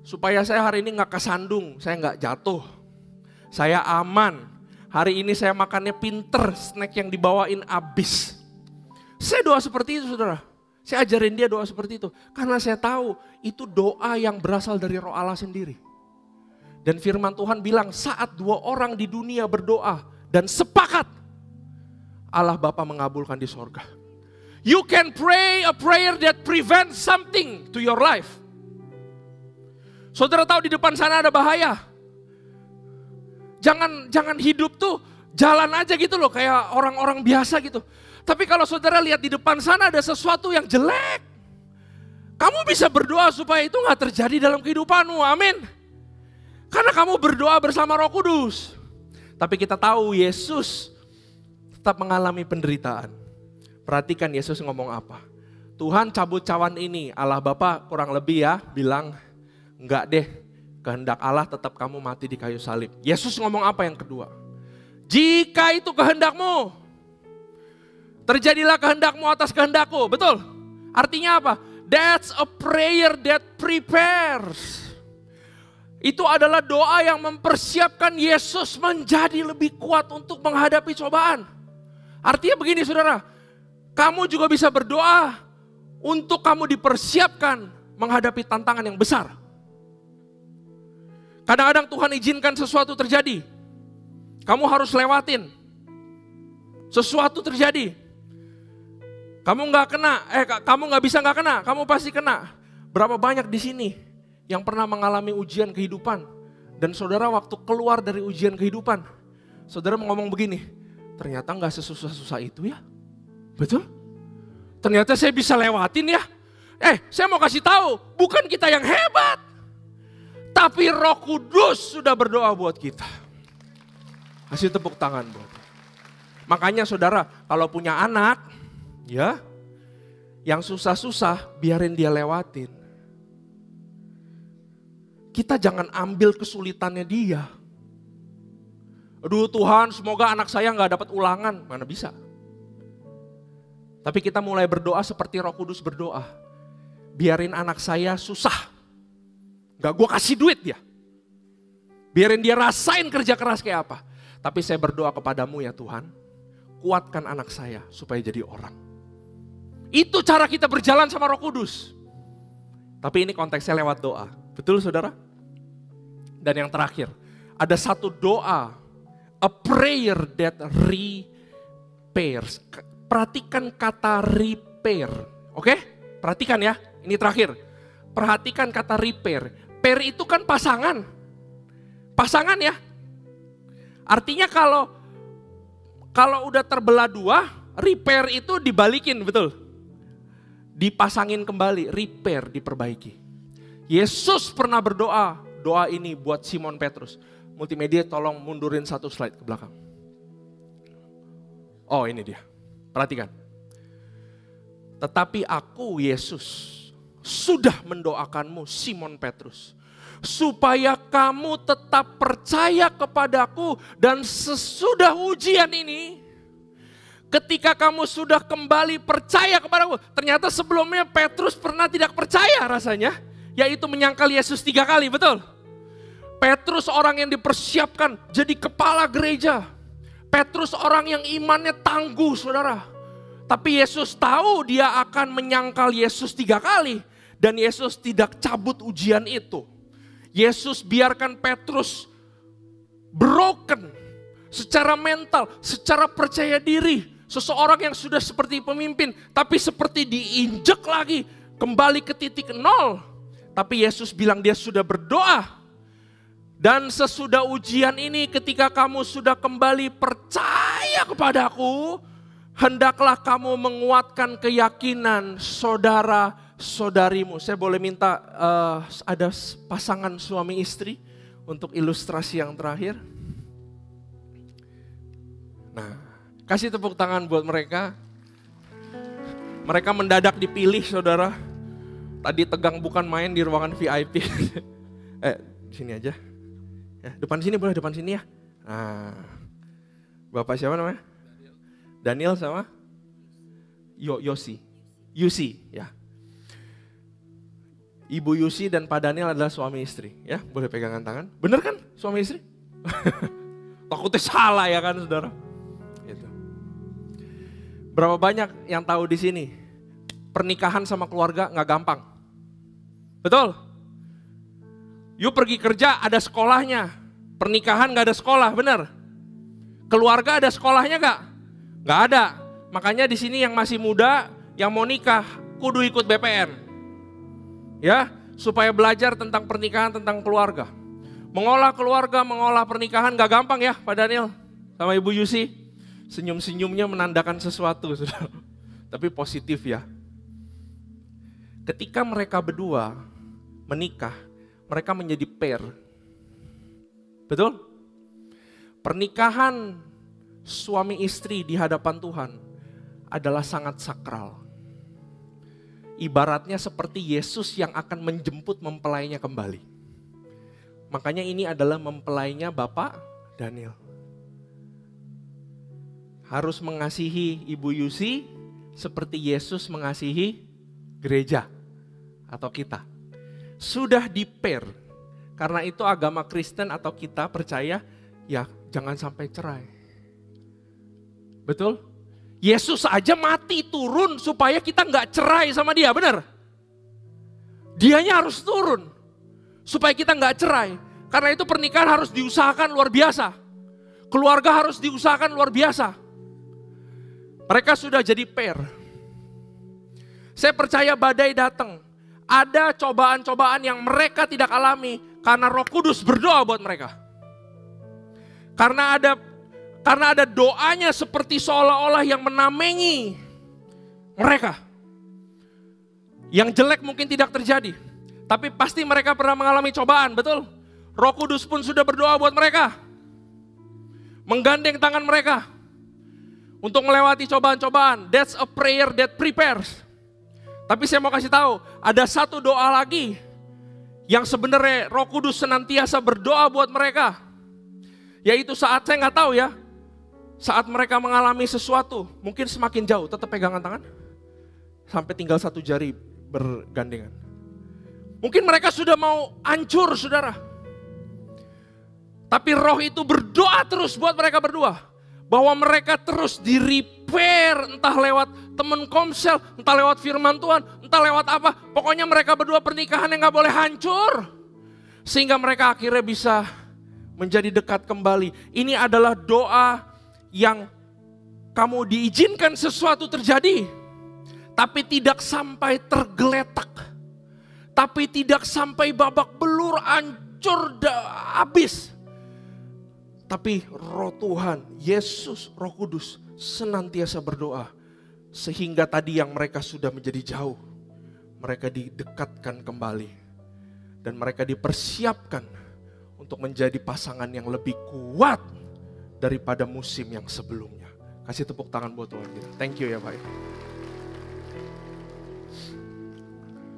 supaya saya hari ini gak kesandung, saya gak jatuh. Saya aman, hari ini saya makannya pinter, snack yang dibawain habis. Saya doa seperti itu saudara. Saya ajarin dia doa seperti itu. Karena saya tahu itu doa yang berasal dari Roh Allah sendiri. Dan firman Tuhan bilang saat 2 orang di dunia berdoa dan sepakat, Allah Bapa mengabulkan di sorga. You can pray a prayer that prevents something to your life. Saudara tahu di depan sana ada bahaya. Jangan hidup tuh jalan aja gitu loh kayak orang-orang biasa gitu. Tapi kalau saudara lihat di depan sana ada sesuatu yang jelek, kamu bisa berdoa supaya itu gak terjadi dalam kehidupanmu, amin. Karena kamu berdoa bersama Roh Kudus. Tapi kita tahu Yesus tetap mengalami penderitaan. Perhatikan Yesus ngomong apa. Tuhan cabut cawan ini, Allah Bapa kurang lebih ya bilang, enggak deh, kehendak Allah tetap kamu mati di kayu salib. Yesus ngomong apa yang kedua? Jika itu kehendakmu, terjadilah kehendakmu atas kehendakku, betul? Artinya apa? That's a prayer that prepares. Itu adalah doa yang mempersiapkan Yesus menjadi lebih kuat untuk menghadapi cobaan. Artinya begini saudara, kamu juga bisa berdoa untuk kamu dipersiapkan menghadapi tantangan yang besar. Kadang-kadang Tuhan izinkan sesuatu terjadi, kamu harus lewatin. Sesuatu terjadi, kamu nggak bisa nggak kena, kamu pasti kena. Berapa banyak di sini yang pernah mengalami ujian kehidupan dan saudara waktu keluar dari ujian kehidupan, saudara ngomong begini, ternyata nggak sesusah-susah itu ya, betul? Ternyata saya bisa lewatin ya. Saya mau kasih tahu, bukan kita yang hebat, tapi Roh Kudus sudah berdoa buat kita. Kasih tepuk tangan buat. Makanya saudara, kalau punya anak, ya, yang susah-susah biarin dia lewatin. Kita jangan ambil kesulitannya dia. Aduh Tuhan, semoga anak saya gak dapat ulangan. Mana bisa. Tapi kita mulai berdoa seperti Roh Kudus berdoa. Biarin anak saya susah. Gak gue kasih duit dia. Biarin dia rasain kerja keras kayak apa. Tapi saya berdoa kepadamu ya Tuhan. Kuatkan anak saya supaya jadi orang. Itu cara kita berjalan sama Roh Kudus. Tapi ini konteksnya lewat doa. Betul saudara? Dan yang terakhir. Ada satu doa. A prayer that repairs. Perhatikan kata repair. Oke? Perhatikan ya. Ini terakhir. Perhatikan kata repair. Pair itu kan pasangan. Pasangan ya. Artinya kalau udah terbelah dua, repair itu dibalikin, betul? Dipasangin kembali, repair, diperbaiki. Yesus pernah berdoa, doa ini buat Simon Petrus. Multimedia tolong mundurin satu slide ke belakang. Oh ini dia, perhatikan. Tetapi aku, Yesus, sudah mendoakanmu Simon Petrus. Supaya kamu tetap percaya kepadaku dan sesudah ujian ini, ketika kamu sudah kembali percaya kepadaku. Ternyata sebelumnya Petrus pernah tidak percaya rasanya, yaitu menyangkal Yesus 3 kali, betul? Petrus orang yang dipersiapkan jadi kepala gereja. Petrus orang yang imannya tangguh saudara. Tapi Yesus tahu dia akan menyangkal Yesus 3 kali. Dan Yesus tidak cabut ujian itu. Yesus biarkan Petrus broken secara mental, secara percaya diri. Seseorang yang sudah seperti pemimpin, tapi seperti diinjek lagi, kembali ke titik nol. Tapi Yesus bilang dia sudah berdoa. Dan sesudah ujian ini ketika kamu sudah kembali percaya kepadaku, hendaklah kamu menguatkan keyakinan saudara-saudarimu. Saya boleh minta ada pasangan suami istri untuk ilustrasi yang terakhir. Nah, kasih tepuk tangan buat mereka. Mereka mendadak dipilih, saudara. Tadi tegang bukan main di ruangan VIP. Sini aja. Ya, depan sini boleh, depan sini ya. Nah, Bapak siapa namanya? Daniel sama Yusi, ya. Ibu Yusi dan Pak Daniel adalah suami istri, ya. Boleh pegangan tangan. Bener kan suami istri? Takutnya salah ya kan, saudara. Gitu. Berapa banyak yang tahu di sini? Pernikahan sama keluarga nggak gampang. Betul? Yuk pergi kerja ada sekolahnya. Pernikahan nggak ada sekolah, bener? Keluarga ada sekolahnya nggak? Nggak ada. Makanya di sini yang masih muda, yang mau nikah, kudu ikut BPN. Ya, supaya belajar tentang pernikahan, tentang keluarga. Mengolah keluarga, mengolah pernikahan nggak gampang ya Pak Daniel sama Ibu Yusi. Senyum-senyumnya menandakan sesuatu, saudara. Tapi positif ya. Ketika mereka berdua menikah, mereka menjadi pair. Betul? Pernikahan suami istri di hadapan Tuhan adalah sangat sakral. Ibaratnya seperti Yesus yang akan menjemput mempelainya kembali. Makanya ini adalah mempelainya Bapak Daniel. Harus mengasihi Ibu Yusi seperti Yesus mengasihi gereja atau kita. Sudah di pair. Karena itu agama Kristen atau kita percaya ya jangan sampai cerai. Betul? Yesus aja mati turun supaya kita nggak cerai sama dia, benar? Dianya harus turun supaya kita nggak cerai. Karena itu pernikahan harus diusahakan luar biasa. Keluarga harus diusahakan luar biasa. Mereka sudah jadi pair. Saya percaya badai datang. Ada cobaan-cobaan yang mereka tidak alami karena Roh Kudus berdoa buat mereka. Karena ada doanya seperti seolah-olah yang menamengi mereka. Yang jelek mungkin tidak terjadi. Tapi pasti mereka pernah mengalami cobaan, betul? Roh Kudus pun sudah berdoa buat mereka. Menggandeng tangan mereka. Untuk melewati cobaan-cobaan. That's a prayer that prepares. Tapi saya mau kasih tahu, ada satu doa lagi. Yang sebenarnya Roh Kudus senantiasa berdoa buat mereka. Yaitu saat, saya nggak tahu ya. Saat mereka mengalami sesuatu, mungkin semakin jauh, tetap pegangan tangan. Sampai tinggal satu jari bergandengan. Mungkin mereka sudah mau hancur, saudara. Tapi roh itu berdoa terus buat mereka berdua. Bahwa mereka terus di-repair, entah lewat teman komsel, entah lewat firman Tuhan, entah lewat apa. Pokoknya mereka berdua pernikahan yang gak boleh hancur. Sehingga mereka akhirnya bisa menjadi dekat kembali. Ini adalah doa yang kamu diizinkan sesuatu terjadi. Tapi tidak sampai tergeletak. Tapi tidak sampai babak belur, hancur, habis. Tapi Roh Tuhan, Yesus, Roh Kudus senantiasa berdoa. Sehingga tadi yang mereka sudah menjadi jauh, mereka didekatkan kembali. Dan mereka dipersiapkan untuk menjadi pasangan yang lebih kuat daripada musim yang sebelumnya. Kasih tepuk tangan buat Tuhan kita. Thank you ya Pak.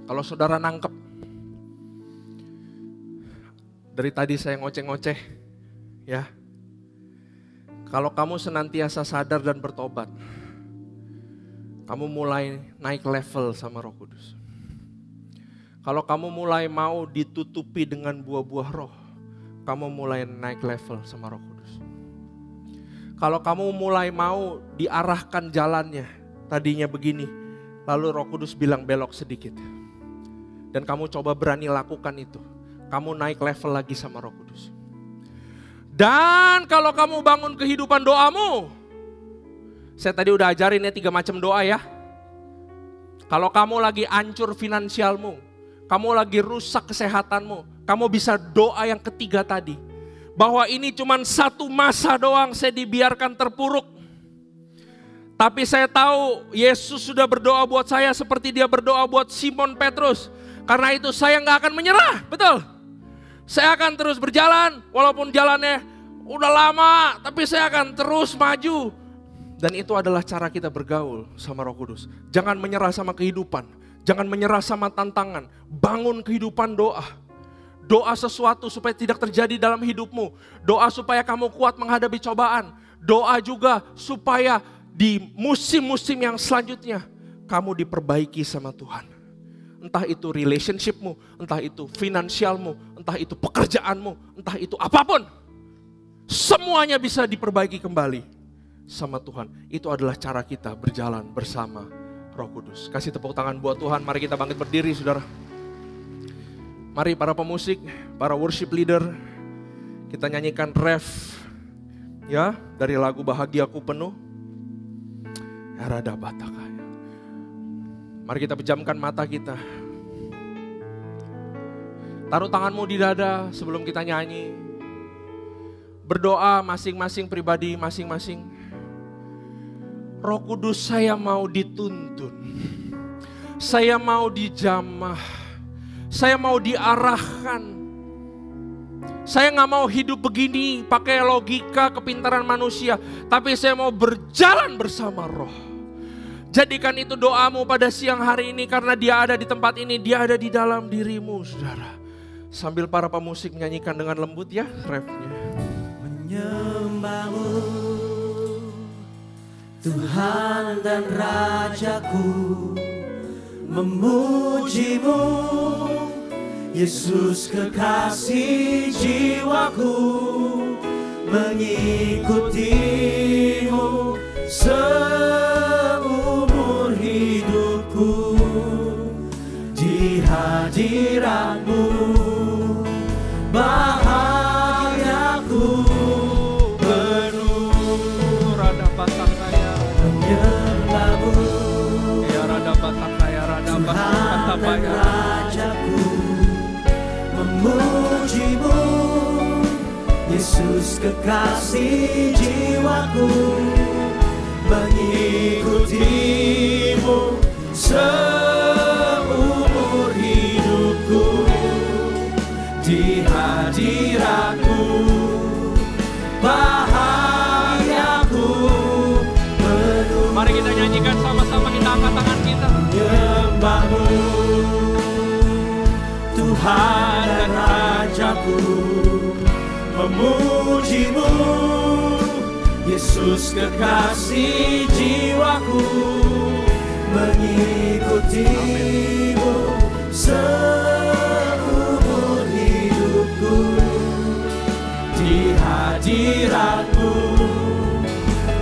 Kalau saudara nangkep, dari tadi saya ngoceh-ngoceh, ya. Kalau kamu senantiasa sadar dan bertobat, kamu mulai naik level sama Roh Kudus. Kalau kamu mulai mau ditutupi dengan buah-buah roh, kamu mulai naik level sama Roh Kudus. Kalau kamu mulai mau diarahkan jalannya, tadinya begini, lalu Roh Kudus bilang belok sedikit. Dan kamu coba berani lakukan itu. Kamu naik level lagi sama Roh Kudus. Dan kalau kamu bangun kehidupan doamu, saya tadi udah ajarin ya 3 macam doa ya. Kalau kamu lagi hancur finansialmu, kamu lagi rusak kesehatanmu, kamu bisa doa yang ketiga tadi. Bahwa ini cuma satu masa doang saya dibiarkan terpuruk. Tapi saya tahu Yesus sudah berdoa buat saya seperti dia berdoa buat Simon Petrus. Karena itu saya gak akan menyerah, betul. Saya akan terus berjalan, walaupun jalannya udah lama, tapi saya akan terus maju. Dan itu adalah cara kita bergaul sama Roh Kudus. Jangan menyerah sama kehidupan, jangan menyerah sama tantangan. Bangun kehidupan doa. Doa sesuatu supaya tidak terjadi dalam hidupmu. Doa supaya kamu kuat menghadapi cobaan. Doa juga supaya di musim-musim yang selanjutnya kamu diperbaiki sama Tuhan. Entah itu relationshipmu, entah itu finansialmu, entah itu pekerjaanmu, entah itu apapun. Semuanya bisa diperbaiki kembali sama Tuhan. Itu adalah cara kita berjalan bersama Roh Kudus. Kasih tepuk tangan buat Tuhan. Mari kita bangkit berdiri, saudara. Mari para pemusik, para worship leader, kita nyanyikan ref ya dari lagu Bahagiaku Penuh. Arada Batakaya. Mari kita pejamkan mata kita. Taruh tanganmu di dada sebelum kita nyanyi. Berdoa masing-masing pribadi masing-masing. Roh Kudus, saya mau dituntun. Saya mau dijamah. Saya mau diarahkan. Saya gak mau hidup begini pakai logika kepintaran manusia. Tapi saya mau berjalan bersama Roh. Jadikan itu doamu pada siang hari ini. Karena dia ada di tempat ini. Dia ada di dalam dirimu, saudara. Sambil para pemusik menyanyikan dengan lembut ya refnya. Menyembahmu Tuhan dan Rajaku, memujimu Yesus kekasih jiwaku, mengikutimu seumur hidupku, di hadiratmu bahagiaku penuh. Rada Batakaya menyembahmu ya Rada Batakaya Rada Batakaya Rajaku, memujimu Yesus kekasih jiwaku, mengikutimu seumur hidupku, di hadiratmu bahagiaku penuh. Mari kita nyanyikan sama-sama, kita angkat tangan kita. Menyembahmu Tuhan dan Rajaku, memujimu Yesus kekasih jiwaku, mengikutimu seumur hidupku, di hadiratmu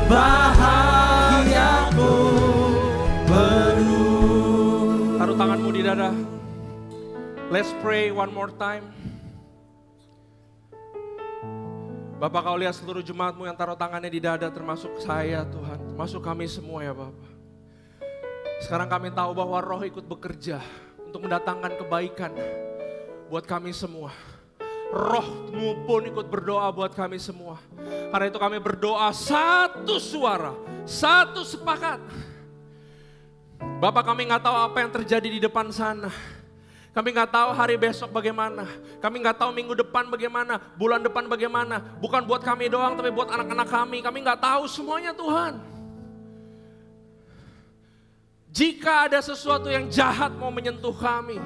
bahagiaku penuh. Taruh tanganmu di dada. Let's pray one more time. Bapak, kau lihat seluruh jemaatmu yang taruh tangannya di dada, termasuk saya Tuhan, termasuk kami semua ya Bapak. Sekarang kami tahu bahwa Roh ikut bekerja untuk mendatangkan kebaikan buat kami semua. Roh-Mu pun ikut berdoa buat kami semua. Karena itu kami berdoa satu suara, satu sepakat. Bapak, kami gak tahu apa yang terjadi di depan sana. Kami gak tahu hari besok bagaimana. Kami gak tahu minggu depan bagaimana, bulan depan bagaimana. Bukan buat kami doang, tapi buat anak-anak kami. Kami gak tahu semuanya Tuhan. Jika ada sesuatu yang jahat mau menyentuh kami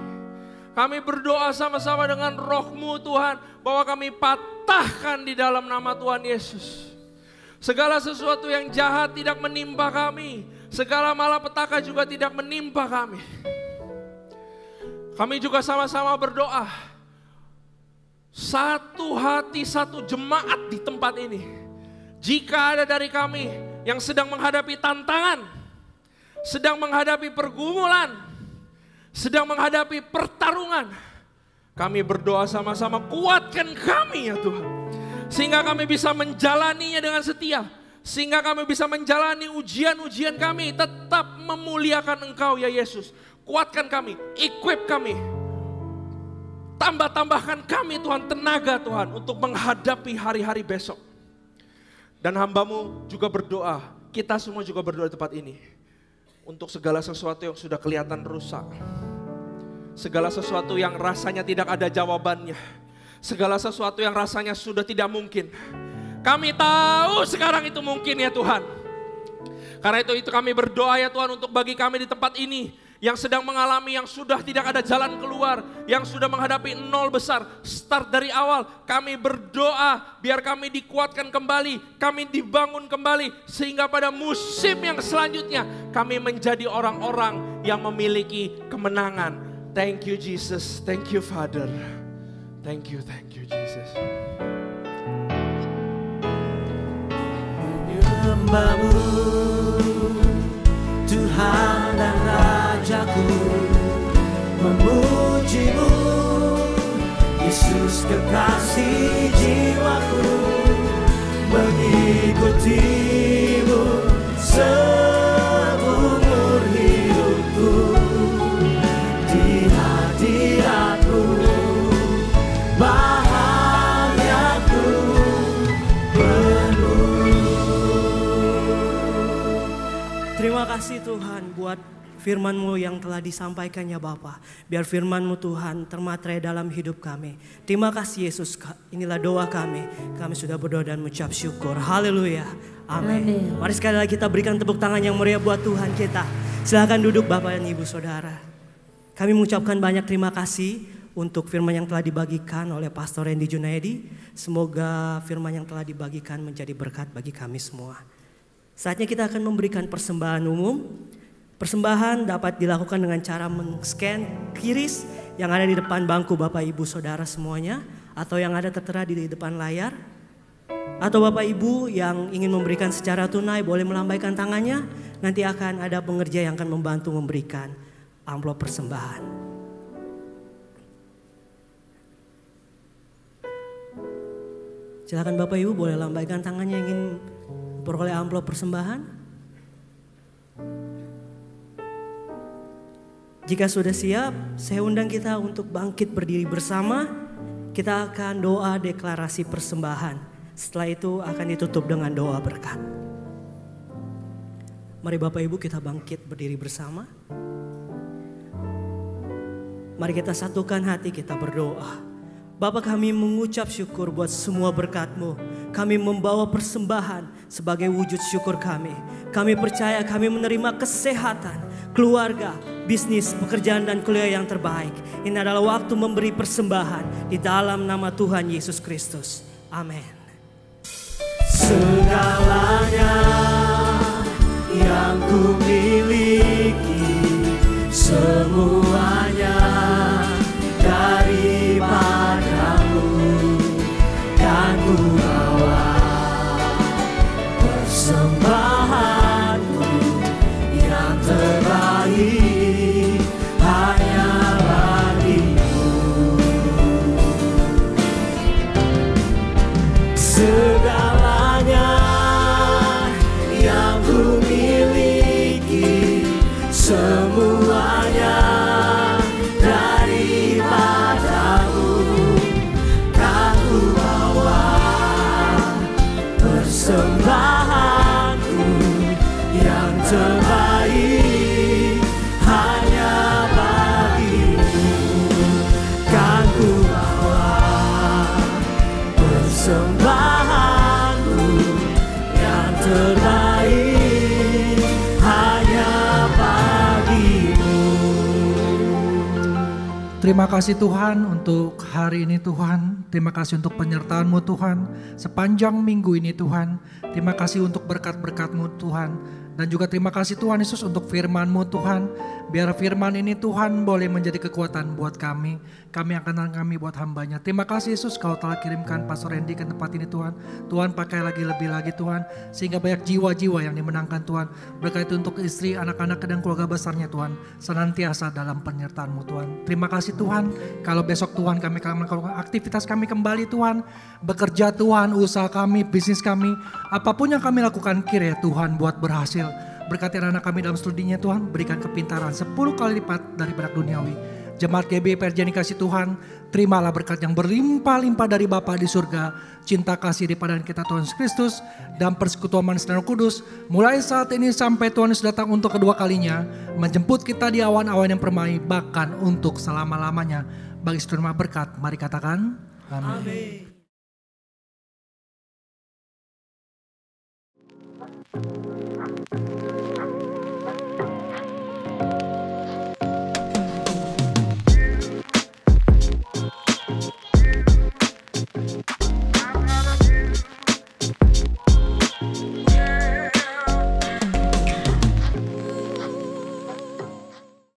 berdoa sama-sama dengan Roh-Mu Tuhan, bahwa kami patahkan di dalam nama Tuhan Yesus. Segala sesuatu yang jahat tidak menimpa kami. Segala malapetaka juga tidak menimpa kami. Kami juga sama-sama berdoa, satu hati, satu jemaat di tempat ini. Jika ada dari kami yang sedang menghadapi tantangan, sedang menghadapi pergumulan, sedang menghadapi pertarungan, kami berdoa sama-sama, kuatkan kami ya Tuhan. Sehingga kami bisa menjalaninya dengan setia. Sehingga kami bisa menjalani ujian-ujian kami tetap memuliakan Engkau ya Yesus. Kuatkan kami, equip kami. Tambahkan kami Tuhan tenaga Tuhan untuk menghadapi hari-hari besok. Dan hamba-Mu juga berdoa, kita semua juga berdoa di tempat ini. Untuk segala sesuatu yang sudah kelihatan rusak. Segala sesuatu yang rasanya tidak ada jawabannya. Segala sesuatu yang rasanya sudah tidak mungkin. Kami tahu sekarang itu mungkin ya Tuhan. Karena itu kami berdoa ya Tuhan untuk bagi kami di tempat ini. Yang sedang mengalami, yang sudah tidak ada jalan keluar, yang sudah menghadapi nol besar, start dari awal. Kami berdoa biar kami dikuatkan kembali, kami dibangun kembali. Sehingga pada musim yang selanjutnya kami menjadi orang-orang yang memiliki kemenangan. Thank you Jesus, thank you Father. Thank you Jesus. Menyembah-Mu Tuhan dan Rajaku, memuji-Mu Yesus kekasih jiwaku, mengikuti-Mu seumur hidupku, di hadirat-Mu bahagiaku penuh. Terima kasih Tuhan buat firman-Mu yang telah disampaikan ya Bapa. Biar firman-Mu Tuhan termaterai dalam hidup kami. Terima kasih Yesus, inilah doa kami. Kami sudah berdoa dan mengucap syukur. Haleluya. Amin. Mari sekali lagi kita berikan tepuk tangan yang meriah buat Tuhan kita. Silakan duduk Bapak dan Ibu Saudara. Kami mengucapkan banyak terima kasih untuk firman yang telah dibagikan oleh Pastor Randy Junaidi. Semoga firman yang telah dibagikan menjadi berkat bagi kami semua. Saatnya kita akan memberikan persembahan umum. Persembahan dapat dilakukan dengan cara men-scan QRIS yang ada di depan bangku Bapak Ibu Saudara semuanya, atau yang ada tertera di depan layar. Atau Bapak Ibu yang ingin memberikan secara tunai boleh melambaikan tangannya. Nanti akan ada pengerja yang akan membantu memberikan amplop persembahan. Silakan Bapak Ibu boleh lambaikan tangannya yang ingin memperoleh amplop persembahan. Jika sudah siap, saya undang kita untuk bangkit berdiri bersama. Kita akan doa deklarasi persembahan. Setelah itu akan ditutup dengan doa berkat. Mari Bapak Ibu kita bangkit berdiri bersama. Mari kita satukan hati, kita berdoa. Bapa, kami mengucap syukur buat semua berkat-Mu. Kami membawa persembahan sebagai wujud syukur kami. Kami percaya kami menerima kesehatan, keluarga, bisnis, pekerjaan dan kuliah yang terbaik. Ini adalah waktu memberi persembahan di dalam nama Tuhan Yesus Kristus. Amin. Segalanya yang ku miliki, semuanya daripada-Mu, dan ku bawa persembahanku yang terbaik hanya bagi-Mu. Segalanya yang ku miliki, semuanya daripada-Mu, kan ku bawa persembahanku yang terbaik hanya bagi-Mu, kan ku bawa persembahanku yang terbaik hanya bagi-Mu. Terima kasih Tuhan untuk hari ini Tuhan. Terima kasih untuk penyertaan-Mu Tuhan. Sepanjang minggu ini Tuhan. Terima kasih untuk berkat-berkat-Mu Tuhan. Dan juga terima kasih Tuhan Yesus untuk firman-Mu Tuhan. Biar firman ini Tuhan boleh menjadi kekuatan buat kami. Kami akan kami buat hambanya. Terima kasih Yesus Kau telah kirimkan Pastor Randy ke tempat ini Tuhan. Tuhan pakai lebih lagi Tuhan. Sehingga banyak jiwa-jiwa yang dimenangkan Tuhan. Berkati untuk istri, anak-anak dan keluarga besarnya Tuhan. Senantiasa dalam penyertaan-Mu Tuhan. Terima kasih Tuhan. Kalau besok Tuhan kami akan melakukan aktivitas kami kembali Tuhan. Bekerja Tuhan, usaha kami, bisnis kami. Apapun yang kami lakukan kiranya Tuhan buat berhasil. Berkati anak kami dalam studinya Tuhan, berikan kepintaran 10 kali lipat dari berkat duniawi. Jemaat GB Perjani kasih Tuhan, terimalah berkat yang berlimpah-limpah dari Bapa di surga, cinta kasih daripada kita Tuhan Yesus Kristus, dan persekutuan manis dan Roh Kudus, mulai saat ini sampai Tuhan Yesus datang untuk kedua kalinya, menjemput kita di awan-awan yang permai, bahkan untuk selama-lamanya. Bagi seluruh berkat, mari katakan, amin.